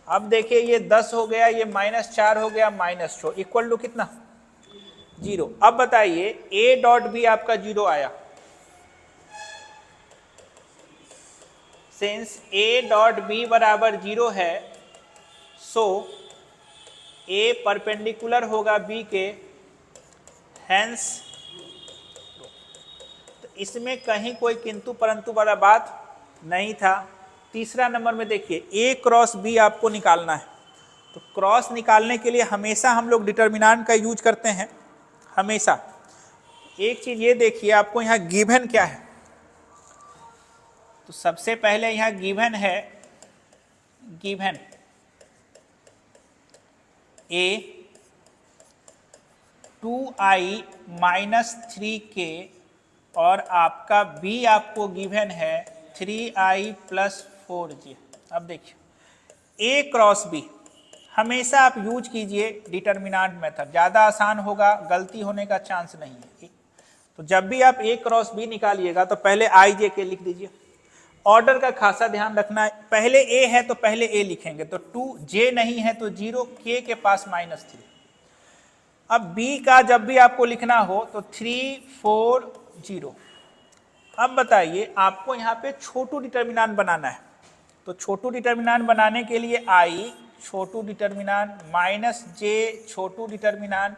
अब देखिए ये 10 हो गया, ये माइनस 4 हो गया, माइनस 4 इक्वल टू कितना, 0। अब बताइए A डॉट B आपका 0 आया, सिंस A डॉट B बराबर 0 है, सो A परपेंडिकुलर होगा B के, हेंस तो इसमें कहीं कोई किंतु परंतु वाला बात नहीं था। तीसरा नंबर में देखिए A क्रॉस B आपको निकालना है, तो क्रॉस निकालने के लिए हमेशा हम लोग डिटर्मिनेंट का यूज करते हैं, हमेशा। एक चीज ये देखिए, आपको यहाँ गिवन क्या है, तो सबसे पहले यहाँ गिवन है, given A 2i minus 3k और आपका B आपको गिवन है 3i प्लस 4j। अब देखिए A क्रॉस B हमेशा आप यूज कीजिए डिटर्मिनेंट मेथड, ज़्यादा आसान होगा, गलती होने का चांस नहीं है। तो जब भी आप A क्रॉस B निकालिएगा तो पहले i j के लिख दीजिए। ऑर्डर का खासा ध्यान रखना है, पहले A है तो पहले A लिखेंगे, तो 2j नहीं है तो 0, k के पास माइनस 3। अब B का जब भी आपको लिखना हो तो 3 4 0। अब बताइए आपको यहाँ पे छोटू डिटर्मिनेंट बनाना है, तो छोटू डिटर्मिनेंट बनाने के लिए i Chhotu determinant minus j Chhotu determinant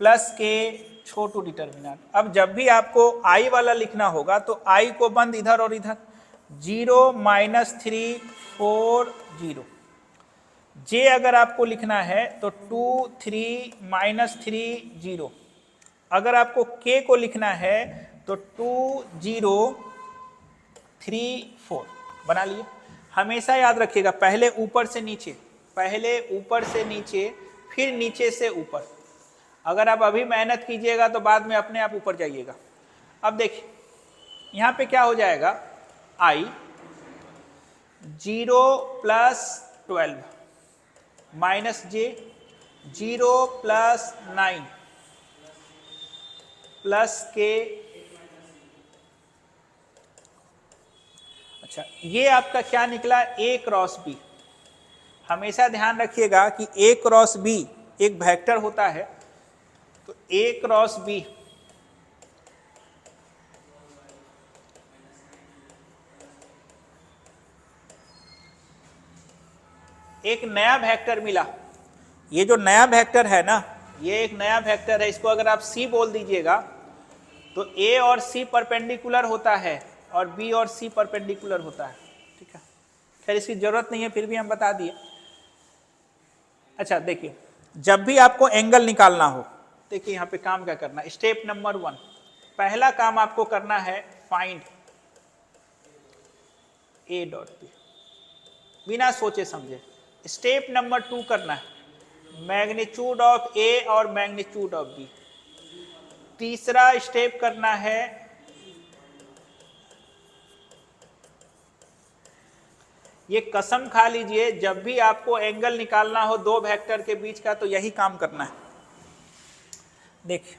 plus k Chhotu determinant. अब जब भी आपको i वाला लिखना होगा तो i को बंद इधर और इधर, 0 -3 4 0। जे अगर आपको लिखना है तो 2 3 -3 0। अगर आपको के को लिखना है तो 2 0 3 4 बना लिए। हमेशा याद रखिएगा पहले ऊपर से नीचे, पहले ऊपर से नीचे, फिर नीचे से ऊपर। अगर आप अभी मेहनत कीजिएगा तो बाद में अपने आप ऊपर जाइएगा। अब देखिए यहां पे क्या हो जाएगा, i 0 + 12 माइनस जे 0 + 9 प्लस के। अच्छा ये आपका क्या निकला, a क्रॉस b। हमेशा ध्यान रखिएगा कि a क्रॉस b एक वेक्टर होता है, तो a क्रॉस b एक नया वेक्टर मिला। ये जो नया वेक्टर है ना, ये एक नया वेक्टर है, इसको अगर आप c बोल दीजिएगा तो a और c परपेंडिकुलर होता है और b और c परपेंडिकुलर होता है। ठीक है, खैर इसकी जरूरत नहीं है, फिर भी हम बता दिए। अच्छा देखिए, जब भी आपको एंगल निकालना हो, देखिए यहां पे काम क्या करना है। स्टेप नंबर 1, पहला काम आपको करना है फाइंड a डॉट b, बिना सोचे समझे। स्टेप नंबर 2 करना है मैग्नीट्यूड ऑफ a और मैग्नीट्यूड ऑफ b। तीसरा स्टेप करना है ये कसम खा लीजिए, जब भी आपको एंगल निकालना हो दो वेक्टर के बीच का तो यही काम करना है। देखिए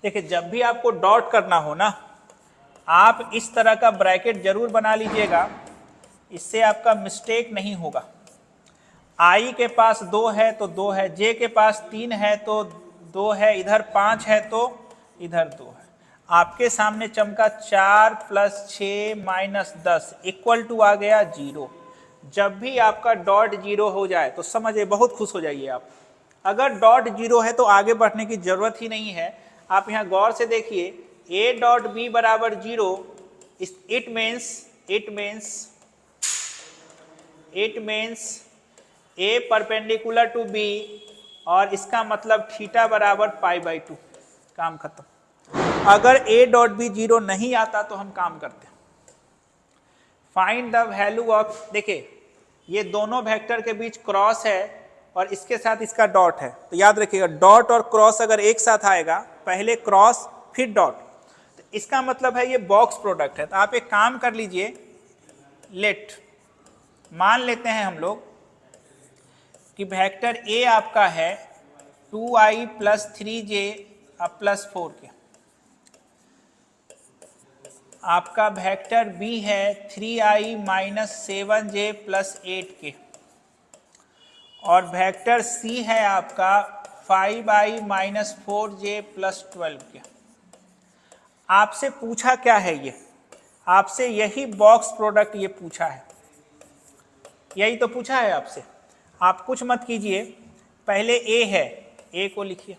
देखिए, जब भी आपको डॉट करना हो ना, आप इस तरह का ब्रैकेट जरूर बना लीजिएगा, इससे आपका मिस्टेक नहीं होगा। आई के पास 2 है तो 2 है, जे के पास 3 है तो 2 है, इधर 5 है तो इधर 2 है। आपके सामने चमका 4 + 6 - 10 = आ गया 0। जब भी आपका डॉट 0 हो जाए तो समझिए बहुत खुश हो जाइए आप। अगर डॉट 0 है तो आगे बढ़ने की जरूरत ही नहीं है। आप यहां गौर से देखिए, a dot b = 0, it means a perpendicular to b, और इसका मतलब थीटा बराबर π/2। काम खत्म। अगर a डॉट b 0 नहीं आता तो हम काम करते हैं फाइंड द वैल्यू ऑफ। देखिए ये दोनों वेक्टर के बीच क्रॉस है और इसके साथ इसका डॉट है, तो याद रखिएगा डॉट और क्रॉस अगर एक साथ आएगा, पहले क्रॉस फिर डॉट, तो इसका मतलब है ये बॉक्स प्रोडक्ट है। तो आप एक काम कर लीजिए, लेट मान लेते हैं हम लोग कि वेक्टर a आपका है 2i + 3j + 4k, आपका वेक्टर b है 3i - 7j + 8k, और वेक्टर c है आपका 5i - 4j + 12k। आपसे पूछा क्या है, ये आपसे यही बॉक्स प्रोडक्ट ये पूछा है, यही तो पूछा है आपसे। आप कुछ मत कीजिए, पहले a है a को लिखिए,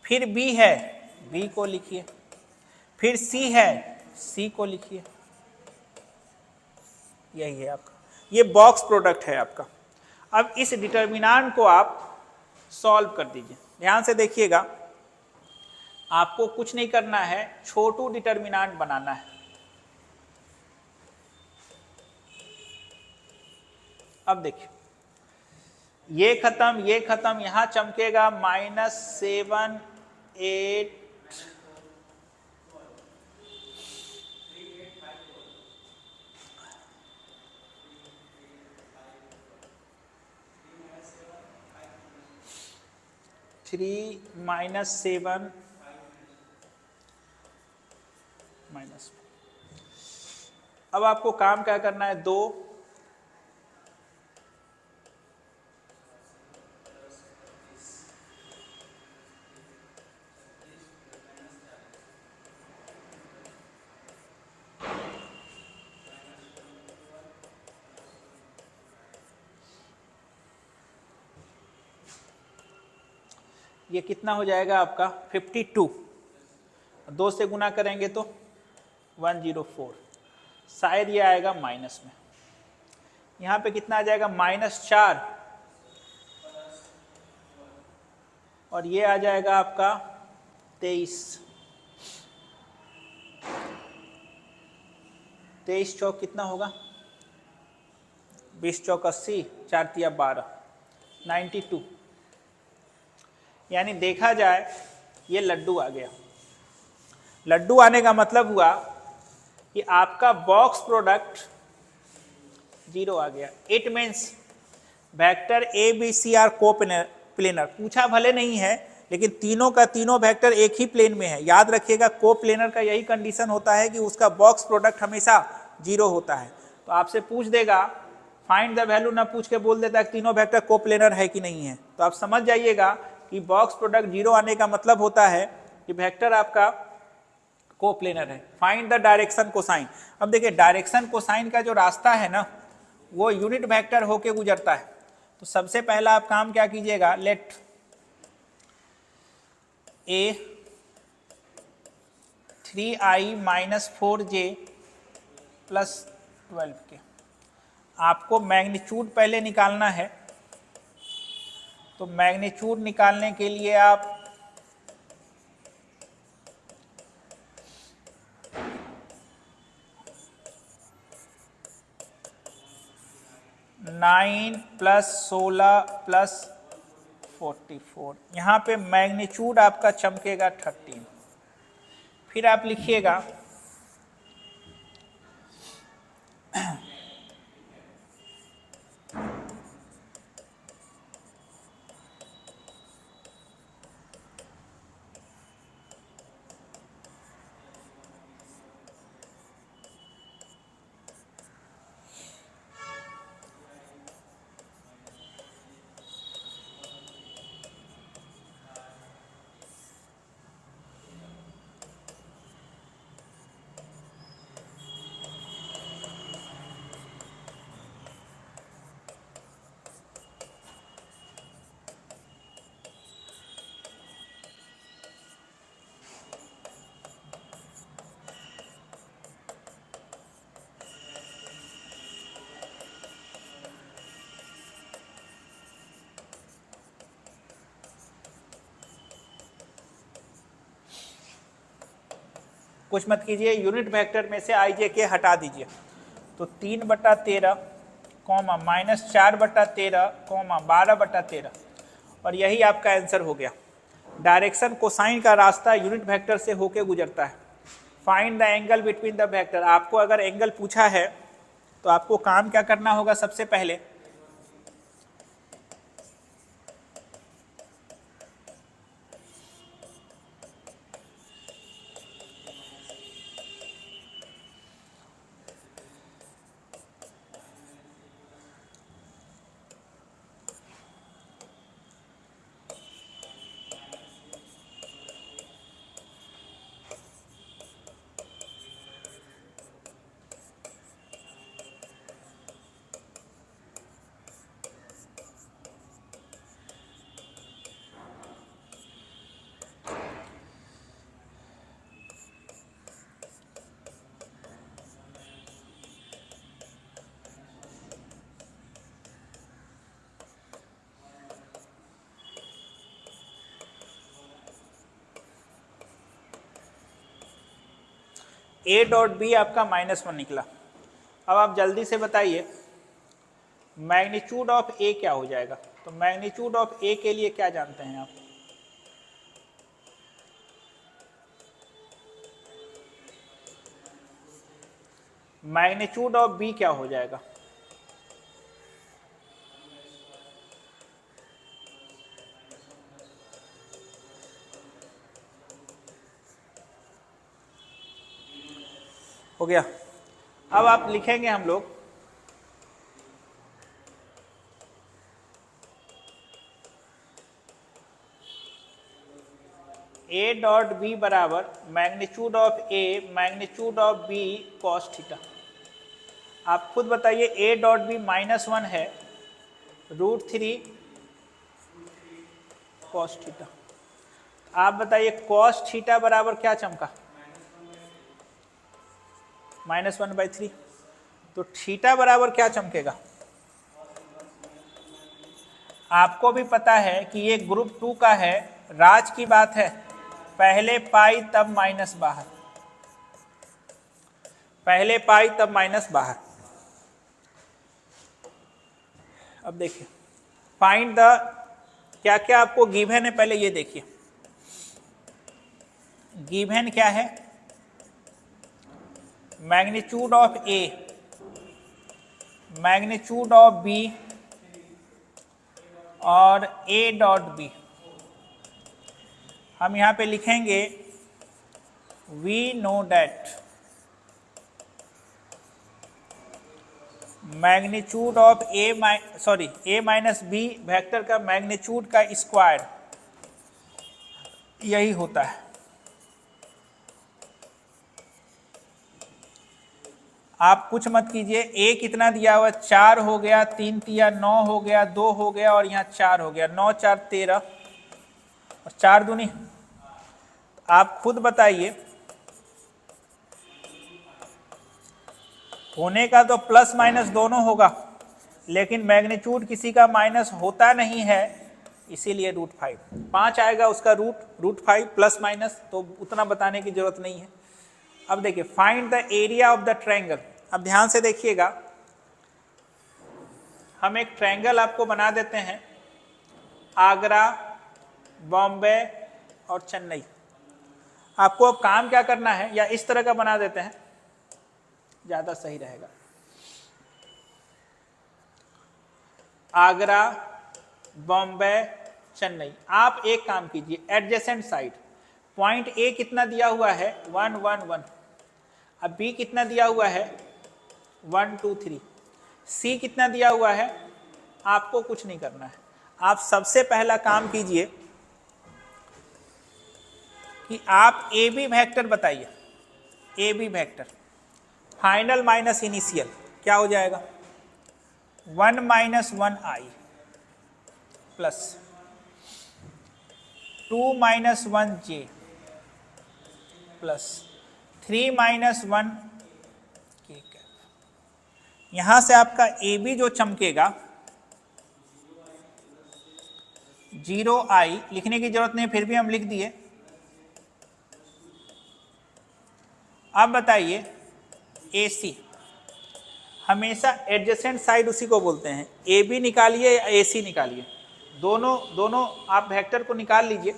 फिर b है b को लिखिए, फिर c है c को लिखिए। यही है आपका, ये बॉक्स प्रोडक्ट है आपका। अब इस डिटर्मिनेंट को आप सॉल्व कर दीजिए। ध्यान से देखिएगा, आपको कुछ नहीं करना है, छोटू डिटर्मिनेंट बनाना है। अब देखिए ये खत्म, यहां चमकेगा -7 8 - 3 माइनस 7 माइनस। अब आपको काम क्या करना है, 2 ये कितना हो जाएगा आपका 52, 2 से गुना करेंगे तो 104, शायद ये आएगा माइनस में। यहाँ पे कितना आ जाएगा -4, और ये आ जाएगा आपका 23। 23 चौक कितना होगा, 20 चौक 80, 4 तिया 12, 92। यानी देखा जाए ये लड्डू आ गया। लड्डू आने का मतलब हुआ कि आपका बॉक्स प्रोडक्ट 0 आ गया। It means vector A B C are coplanar. पूछा भले नहीं है, लेकिन तीनों का तीनों वेक्टर एक ही प्लेन में है। याद रखिएगा, कोप्लेनर का यही कंडीशन होता है कि उसका बॉक्स प्रोडक्ट हमेशा 0 होता है। तो आपसे पूछ देगा फाइंड द वैल्यू, ना पूछ के बोल देता है कि तीनों वेक्टर कोप्लेनर है कि नहीं है। तो आप समझ जाइएगा कि बॉक्स प्रोडक्ट 0 आने का मतलब होता है कि वेक्टर आपका कोप्लेनर है। Find the direction cosine. अब देखिए, डायरेक्शन कोसाइन का जो रास्ता है ना, वो यूनिट वेक्टर होके गुजरता है। तो सबसे पहला आप काम क्या कीजिएगा, लेट ए 3i माइनस 4j प्लस 12 के, आपको मैग्नीट्यूड पहले निकालना है। तो मैग्नीट्यूड निकालने के लिए आप नाइन प्लस 16 प्लस 44, यहाँ पे मैग्नीट्यूड आपका चमकेगा 13। फिर आप लिखिएगा कुछ मत कीजिए, यूनिट वेक्टर में से आई जे के हटा दीजिए। तो 3/13 कॉमा -4/13 कॉमा 12/13, और यही आपका आंसर हो गया। डायरेक्शन कोसाइन का रास्ता यूनिट वेक्टर से होके गुजरता है। Find the angle between the vector. आपको अगर एंगल पूछा है तो आपको काम क्या करना होगा, सबसे पहले A डॉट बी आपका -1 निकला। अब आप जल्दी से बताइए मैग्नीट्यूड ऑफ ए क्या हो जाएगा। तो मैग्नीट्यूड ऑफ ए के लिए क्या जानते हैं आप, मैग्नीट्यूड ऑफ बी क्या हो जाएगा, हो गया। अब आप लिखेंगे हम लोग ए डॉट बी बराबर magnitude of A magnitude of B cos theta. आप खुद बताइए, ए डॉट बी -1 है √3 कॉस थीटा। आप बताइए कॉस थीटा बराबर क्या चमका? -1/3। तो थीटा बराबर क्या चमकेगा? आपको भी पता है कि ये ग्रुप 2 का है, राज की बात है, पहले पाई तब माइनस बाहर, पहले पाई तब माइनस बाहर। अब देखिए फाइंड द, क्या क्या आपको गिवन है, पहले ये देखिए गिवन क्या है। Magnitude of A, magnitude of B और ए डॉट बी। हम यहां पे लिखेंगे we know that magnitude of A minus B vector का मैग्नीट्यूड का स्क्वायर यही होता है। आप कुछ मत कीजिए, ए कितना दिया हुआ, 4 हो गया, 3 तिया 9 हो गया, 2 हो गया और यहाँ 4 हो गया, 9 4 13 और 4 दूनी। आप खुद बताइए, होने का तो प्लस माइनस दोनों होगा, लेकिन मैग्नीट्यूड किसी का माइनस होता नहीं है, इसीलिए √5 5 आएगा उसका √5 प्लस माइनस, तो उतना बताने की जरूरत नहीं है। अब देखिए find the area of the triangle. अब ध्यान से देखिएगा, हम एक ट्रायंगल आपको बना देते हैं, आगरा, बॉम्बे और चेन्नई। आपको अब काम क्या करना है, या इस तरह का बना देते हैं, ज्यादा सही रहेगा। आगरा, बॉम्बे, चेन्नई। आप एक काम कीजिए, एडजेसेंट साइड, पॉइंट ए कितना दिया हुआ है 1 1 1, अब बी कितना दिया हुआ है 1 2 3, सी कितना दिया हुआ है, आपको कुछ नहीं करना है। आप सबसे पहला काम कीजिए कि आप ए बी वेक्टर बताइए, A B vector final minus initial क्या हो जाएगा, 1 - 1i plus 2 - 1j plus 3 - 1k। यहां से आपका ए बी जो चमकेगा 0i, लिखने की जरूरत नहीं फिर भी हम लिख दिए। अब बताइए ए सी, हमेशा एडजेसेंट साइड उसी को बोलते हैं, ए बी निकालिए या ए सी निकालिए, दोनों आप वेक्टर को निकाल लीजिए।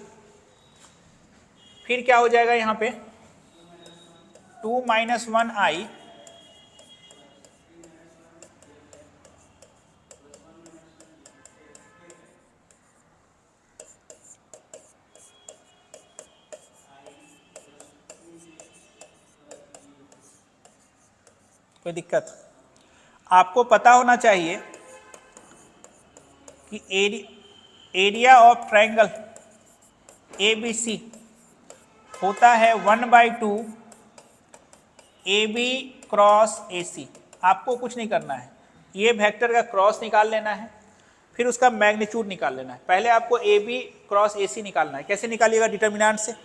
फिर क्या हो जाएगा यहां पे 2 - 1i कोई दिक्कत? आपको पता होना चाहिए कि एरिया ऑफ ट्रायंगल ABC होता है 1/2 AB क्रॉस AC। आपको कुछ नहीं करना है, ये वेक्टर का क्रॉस निकाल लेना है, फिर उसका मैग्नीट्यूड निकाल लेना है। पहले आपको AB क्रॉस AC निकालना है, कैसे निकालिएगा, डिटर्मिनेंट से,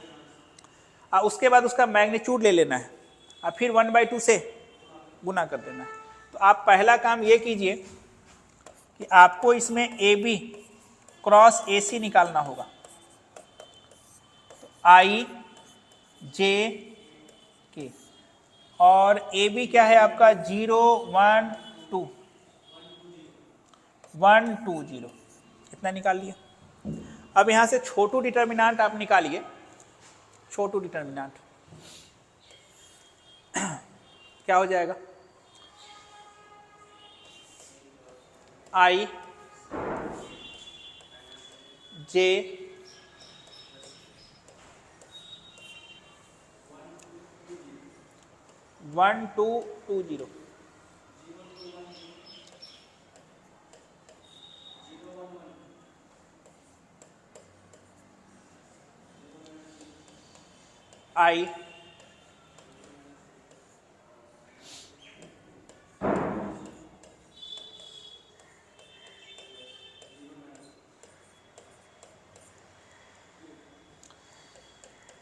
और उसके बाद उसका मैग्नीट्यूड ले लेना है और फिर 1/2 से गुना कर देना है। तो आप पहला काम ये कीजिए कि आपको इसमें AB क्रॉस AC निकालना होगा। तो I J K और AB क्या है आपका 0 1 2 1 2 0, इतना निकाल लिया। अब यहां से छोटू डिटर्मिनेंट आप निकालिए, छोटू डिटर्मिनेंट क्या हो जाएगा, I J 1220 I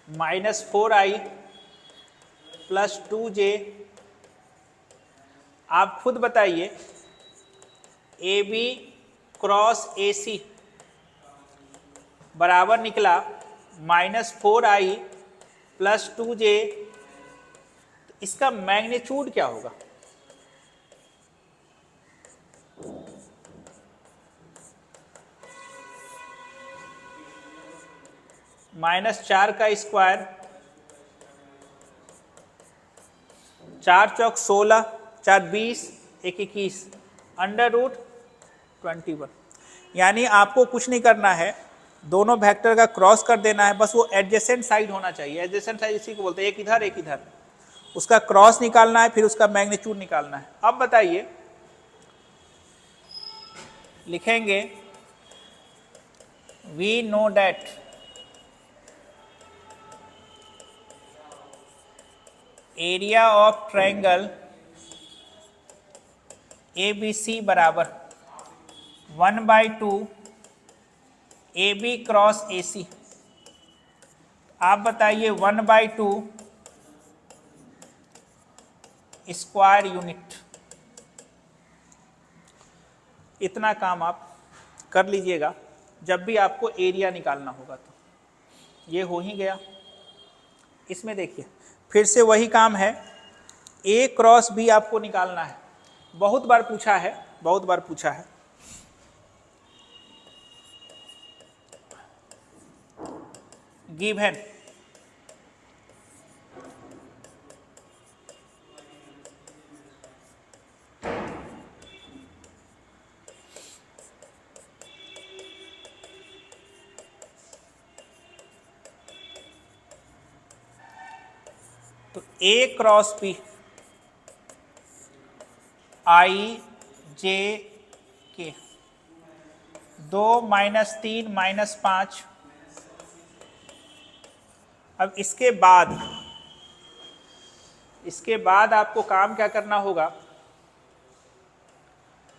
-4i plus 2j। आप खुद बताइए AB क्रॉस AC बराबर निकला -4i प्लस 2j। इसका मैग्नीट्यूड क्या होगा? -4 का स्क्वायर, 4 चौक 16, 4 20, 1 21, √21। यानी आपको कुछ नहीं करना है, दोनों वेक्टर का क्रॉस कर देना है, बस वो एडजेसेंट साइड होना चाहिए। एडजेसेंट साइड इसी को बोलते हैं, एक इधर एक इधर, उसका क्रॉस निकालना है, फिर उसका मैग्नीट्यूड निकालना है। अब बताइए, लिखेंगे we know that area of triangle ABC बराबर 1/2 AB क्रॉस AC। आप बताइए 1/2 स्क्वायर यूनिट। इतना काम आप कर लीजिएगा जब भी आपको एरिया निकालना होगा। तो ये हो ही गया। इसमें देखिए फिर से वही काम है, A क्रॉस B आपको निकालना है। बहुत बार पूछा है, बहुत बार पूछा है। गिवन तो A cross B I J K 2 -3 -5। अब इसके बाद आपको काम क्या करना होगा?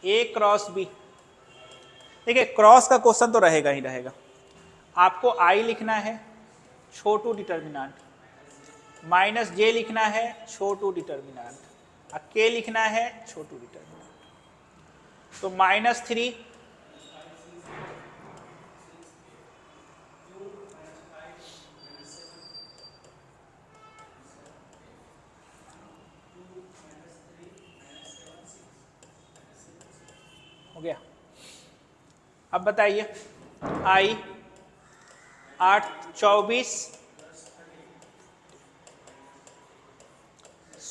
A क्रॉस B, देखिए क्रॉस का क्वेश्चन तो रहेगा ही रहेगा। आपको I लिखना है, छोटू डिटर्मिनेंट, -j लिखना है, छोटू डिटर्मिनेंट, और K लिखना है, छोटू डिटर्मिनेंट। तो -3 हो गया। अब बताइए I 8 24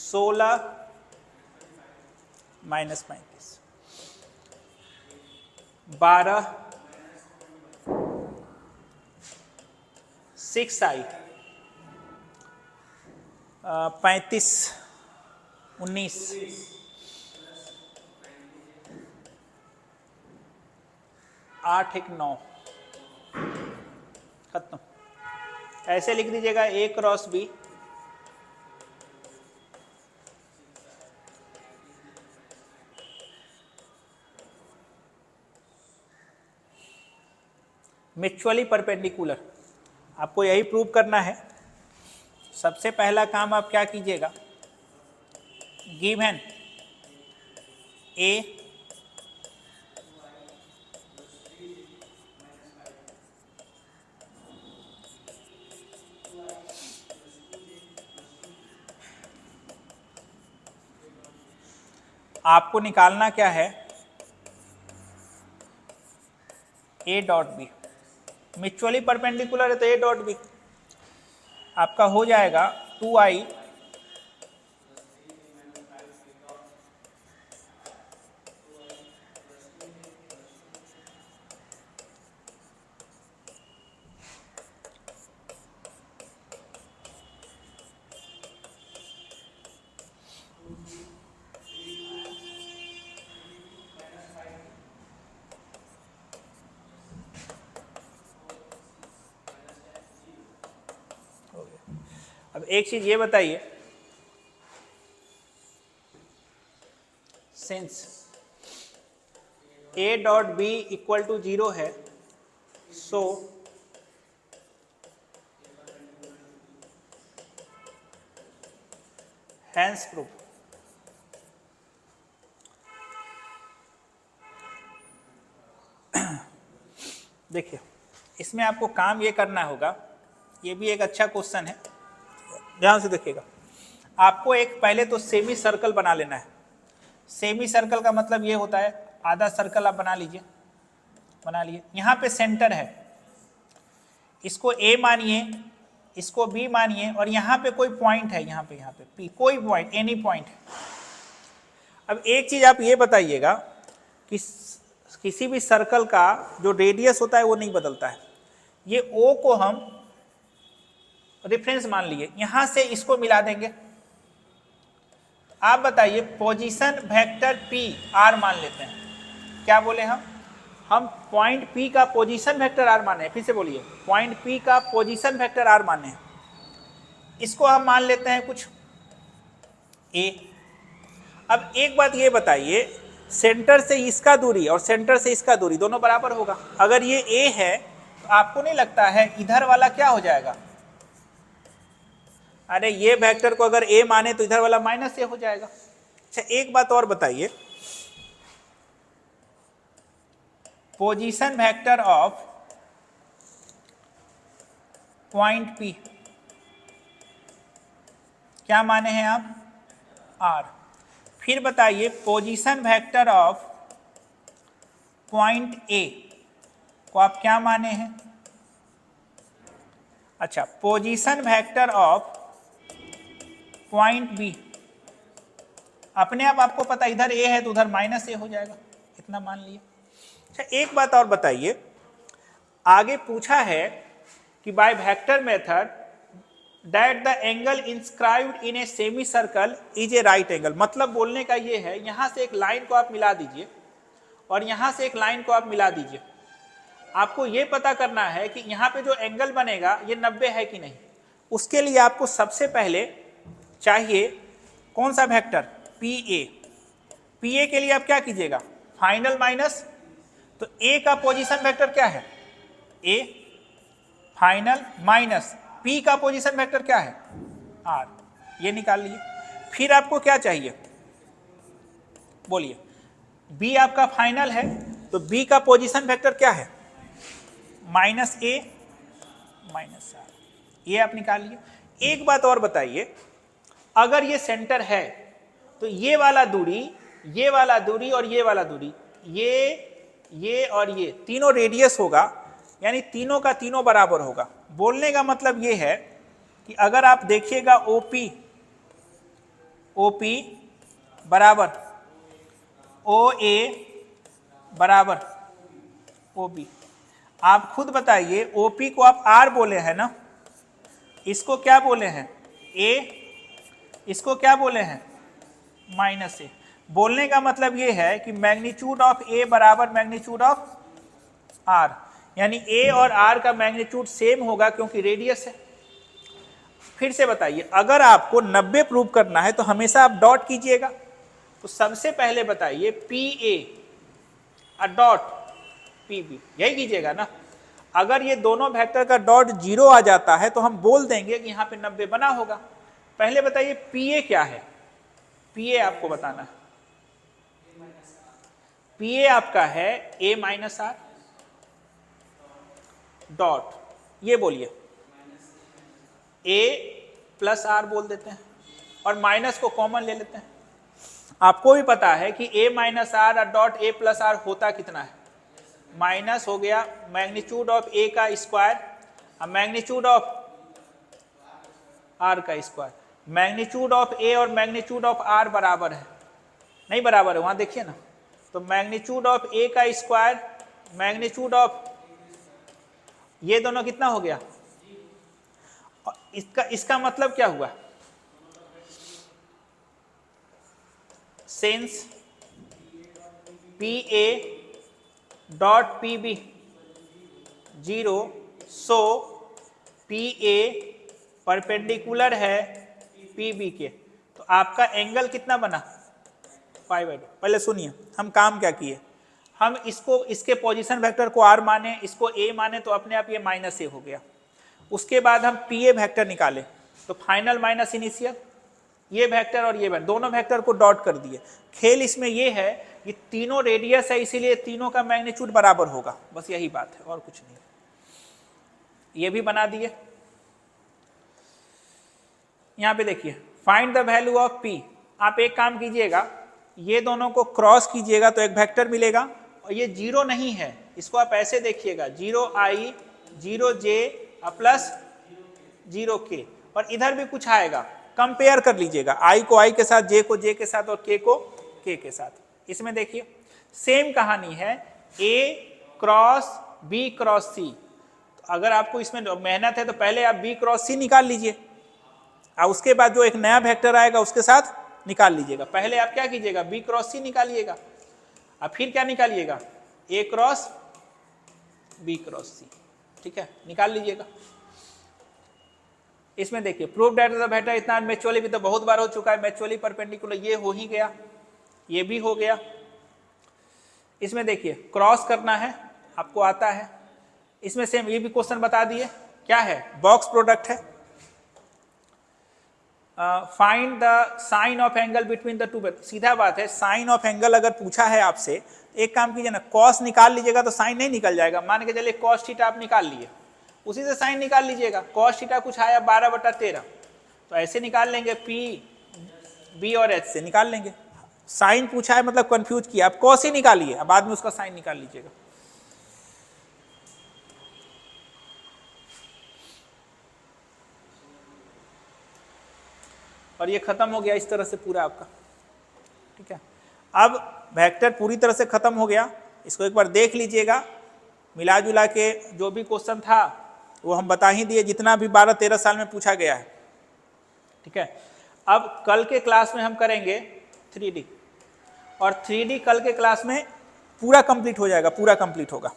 16 -35 12 6i 35 19 8 1 9। खत्म। ऐसे लिख दीजिएगा A cross B mutually perpendicular. आपको यही प्रूव करना है। सबसे पहला काम आप क्या कीजिएगा, गिवन A आपको निकालना क्या है, A dot B. Mutually perpendicular है तो A डॉट बी आपका हो जाएगा 2i अब एक चीज ये बताइए, since A dot B equal to 0 है, सो हैंस प्रूफ। देखिए इसमें आपको काम ये करना होगा, ये भी एक अच्छा क्वेश्चन है, ध्यान से देखिएगा। आपको एक पहले तो सेमी सर्कल बना लेना है। सेमी सर्कल का मतलब ये होता है, आधा सर्कल आप बना लीजिए, बना लिए। यहाँ पे सेंटर है, इसको A मानिए, इसको B मानिए, और यहाँ पे कोई पॉइंट है, यहाँ पे P, कोई पॉइंट, एनी पॉइंट है। अब एक चीज आप ये बताइएगा कि किसी भी सर्कल का जो रेडियस होता है वो नहीं बदलता है। ये O को हम रेफरेंस मान लिए, यहां से इसको मिला देंगे। आप बताइए पोजीशन वेक्टर P R मान लेते हैं, क्या बोले हम पॉइंट P का पोजीशन वेक्टर R माने हैं। फिर से बोलिए, पॉइंट P का पोजीशन वेक्टर R माने हैं। इसको हम मान लेते हैं कुछ A। अब एक बात ये बताइए, सेंटर से इसका दूरी और सेंटर से इसका दूरी दोनों बराबर होगा। अगर ये A है तो आपको नहीं लगता है इधर वाला क्या हो जाएगा? अरे ये वेक्टर को अगर A माने तो इधर वाला माइनस A हो जाएगा। अच्छा एक बात और बताइए, position vector of point P क्या माने हैं आप? R। फिर बताइए position vector of point A को आप क्या माने हैं? अच्छा, position vector of point B, अपने आप आपको पता इधर A है तो उधर माइनस A हो जाएगा, इतना मान लिए। अच्छा एक बात और बताइए, आगे पूछा है कि by vector method that the angle inscribed in a semi circle is a right angle. मतलब बोलने का ये है, यहां से एक लाइन को आप मिला दीजिए और यहां से एक लाइन को आप मिला दीजिए। आपको ये पता करना है कि यहाँ पे जो एंगल बनेगा ये 90 है कि नहीं। उसके लिए आपको सबसे पहले चाहिए कौन सा वेक्टर? PA। PA के लिए आप क्या कीजिएगा? फाइनल माइनस, तो A का पोजीशन वेक्टर क्या है? A फाइनल माइनस P का पोजीशन वेक्टर क्या है? R। ये निकाल लिए। फिर आपको क्या चाहिए बोलिए? B आपका फाइनल है तो B का पोजीशन वेक्टर क्या है? Minus A minus R। ये आप निकाल लिए। एक बात और बताइए, अगर ये सेंटर है तो ये वाला दूरी, ये वाला दूरी और ये वाला दूरी, ये और ये तीनों रेडियस होगा, यानी तीनों का तीनों बराबर होगा। बोलने का मतलब ये है कि अगर आप देखिएगा OP बराबर OA बराबर OB, आप खुद बताइए OP को आप R बोले हैं ना, इसको क्या बोले हैं? A, इसको क्या बोले हैं? Minus A। बोलने का मतलब ये है कि मैग्नीट्यूड ऑफ A बराबर मैग्नीट्यूड ऑफ R, यानी A और R का मैग्नीट्यूड सेम होगा क्योंकि रेडियस है। फिर से बताइए, अगर आपको 90 प्रूव करना है तो हमेशा आप डॉट कीजिएगा। तो सबसे पहले बताइए PA डॉट PB, यही कीजिएगा ना। अगर ये दोनों वेक्टर का डॉट 0 आ जाता है तो हम बोल देंगे कि यहाँ पे 90 बना होगा। पहले बताइए PA क्या है? PA आपको बताना है। PA आपका है A माइनस R डॉट, ये बोलिए A प्लस R बोल देते हैं और माइनस को कॉमन ले लेते हैं। आपको भी पता है कि A minus R dot A plus R होता कितना है? माइनस हो गया मैग्नीट्यूड ऑफ A का स्क्वायर और मैग्नीट्यूड ऑफ R का स्क्वायर। मैग्नीट्यूड ऑफ A और मैग्नीट्यूड ऑफ R बराबर है? नहीं बराबर है, वहां देखिए ना। तो मैग्नीट्यूड ऑफ A का स्क्वायर मैग्नीट्यूड ऑफ, ये दोनों कितना हो गया? इसका मतलब क्या हुआ? सिंस PA डॉट PB 0, सो PA परपेंडिकुलर है पी बी के, तो आपका एंगल कितना बना, π/2। पहले सुनिए हम काम क्या किए, हम इसको इसके पोजीशन वेक्टर को r माने, इसको a माने, तो अपने आप ये -a हो गया। उसके बाद हम पी ए वेक्टर निकाले, तो फाइनल माइनस इनिशियल, ये वेक्टर और ये वेक्टर, दोनों वेक्टर को डॉट कर दिए। खेल इसमें ये है कि तीनों रेडियस है, इसीलिए तीनों का मैग्नीट्यूड बराबर होगा, बस यही बात है और कुछ नहीं। ये भी बना दिए। यहां पे देखिए find the value of p, आप एक काम कीजिएगा, ये दोनों को क्रॉस कीजिएगा तो एक वेक्टर मिलेगा, और ये 0 नहीं है, इसको आप ऐसे देखिएगा 0i 0j प्लस 0k, और इधर भी कुछ आएगा, कंपेयर कर लीजिएगा, i को i के साथ, j को j के साथ और k को k के साथ। इसमें देखिए सेम कहानी है, a cross b cross c, तो अगर आपको इसमें मेहनत है तो पहले आप b क्रॉस c निकाल लीजिए, और उसके बाद जो एक नया वेक्टर आएगा उसके साथ निकाल लीजिएगा। पहले आप क्या कीजिएगा, b क्रॉस c निकालिएगा, और फिर क्या निकालिएगा, a cross b cross c, ठीक है, निकाल लीजिएगा। इसमें देखिए प्रूव दैट द वेक्टर, इतना म्यूचुअली भी तो बहुत बार हो चुका है, म्यूचुअली परपेंडिकुलर, ये हो ही गया, ये भी हो गया। इसमें देखिए क्रॉस करना है, आपको आता है। इसमें सेम ये भी क्वेश्चन बता दिए, क्या है, बॉक्स प्रोडक्ट है। Find the sine of angle between the two, सीधा बात है, साइन ऑफ एंगल अगर पूछा है आपसे, एक काम कीजिए ना, कॉस निकाल लीजिएगा तो साइन नहीं निकल जाएगा। मान के चलिए कॉस थीटा आप निकाल लिए, उसी से साइन निकाल लीजिएगा। कॉस थीटा कुछ आया 12/13, तो ऐसे निकाल लेंगे, पी बी और एच से निकाल लेंगे। साइन पूछा है मतलब कंफ्यूज किया, आप कॉस ही निकालिए, अब बाद में उसका साइन निकाल लीजिएगा। और ये खत्म हो गया इस तरह से पूरा आपका, ठीक है। अब वेक्टर पूरी तरह से खत्म हो गया, इसको एक बार देख लीजिएगा, मिला जुला के जो भी क्वेश्चन था वो हम बता ही दिए, जितना भी 12-13 साल में पूछा गया है, ठीक है। अब कल के क्लास में हम करेंगे 3D, और 3D कल के क्लास में पूरा कंप्लीट हो जाएगा, पूरा कंप्लीट होगा।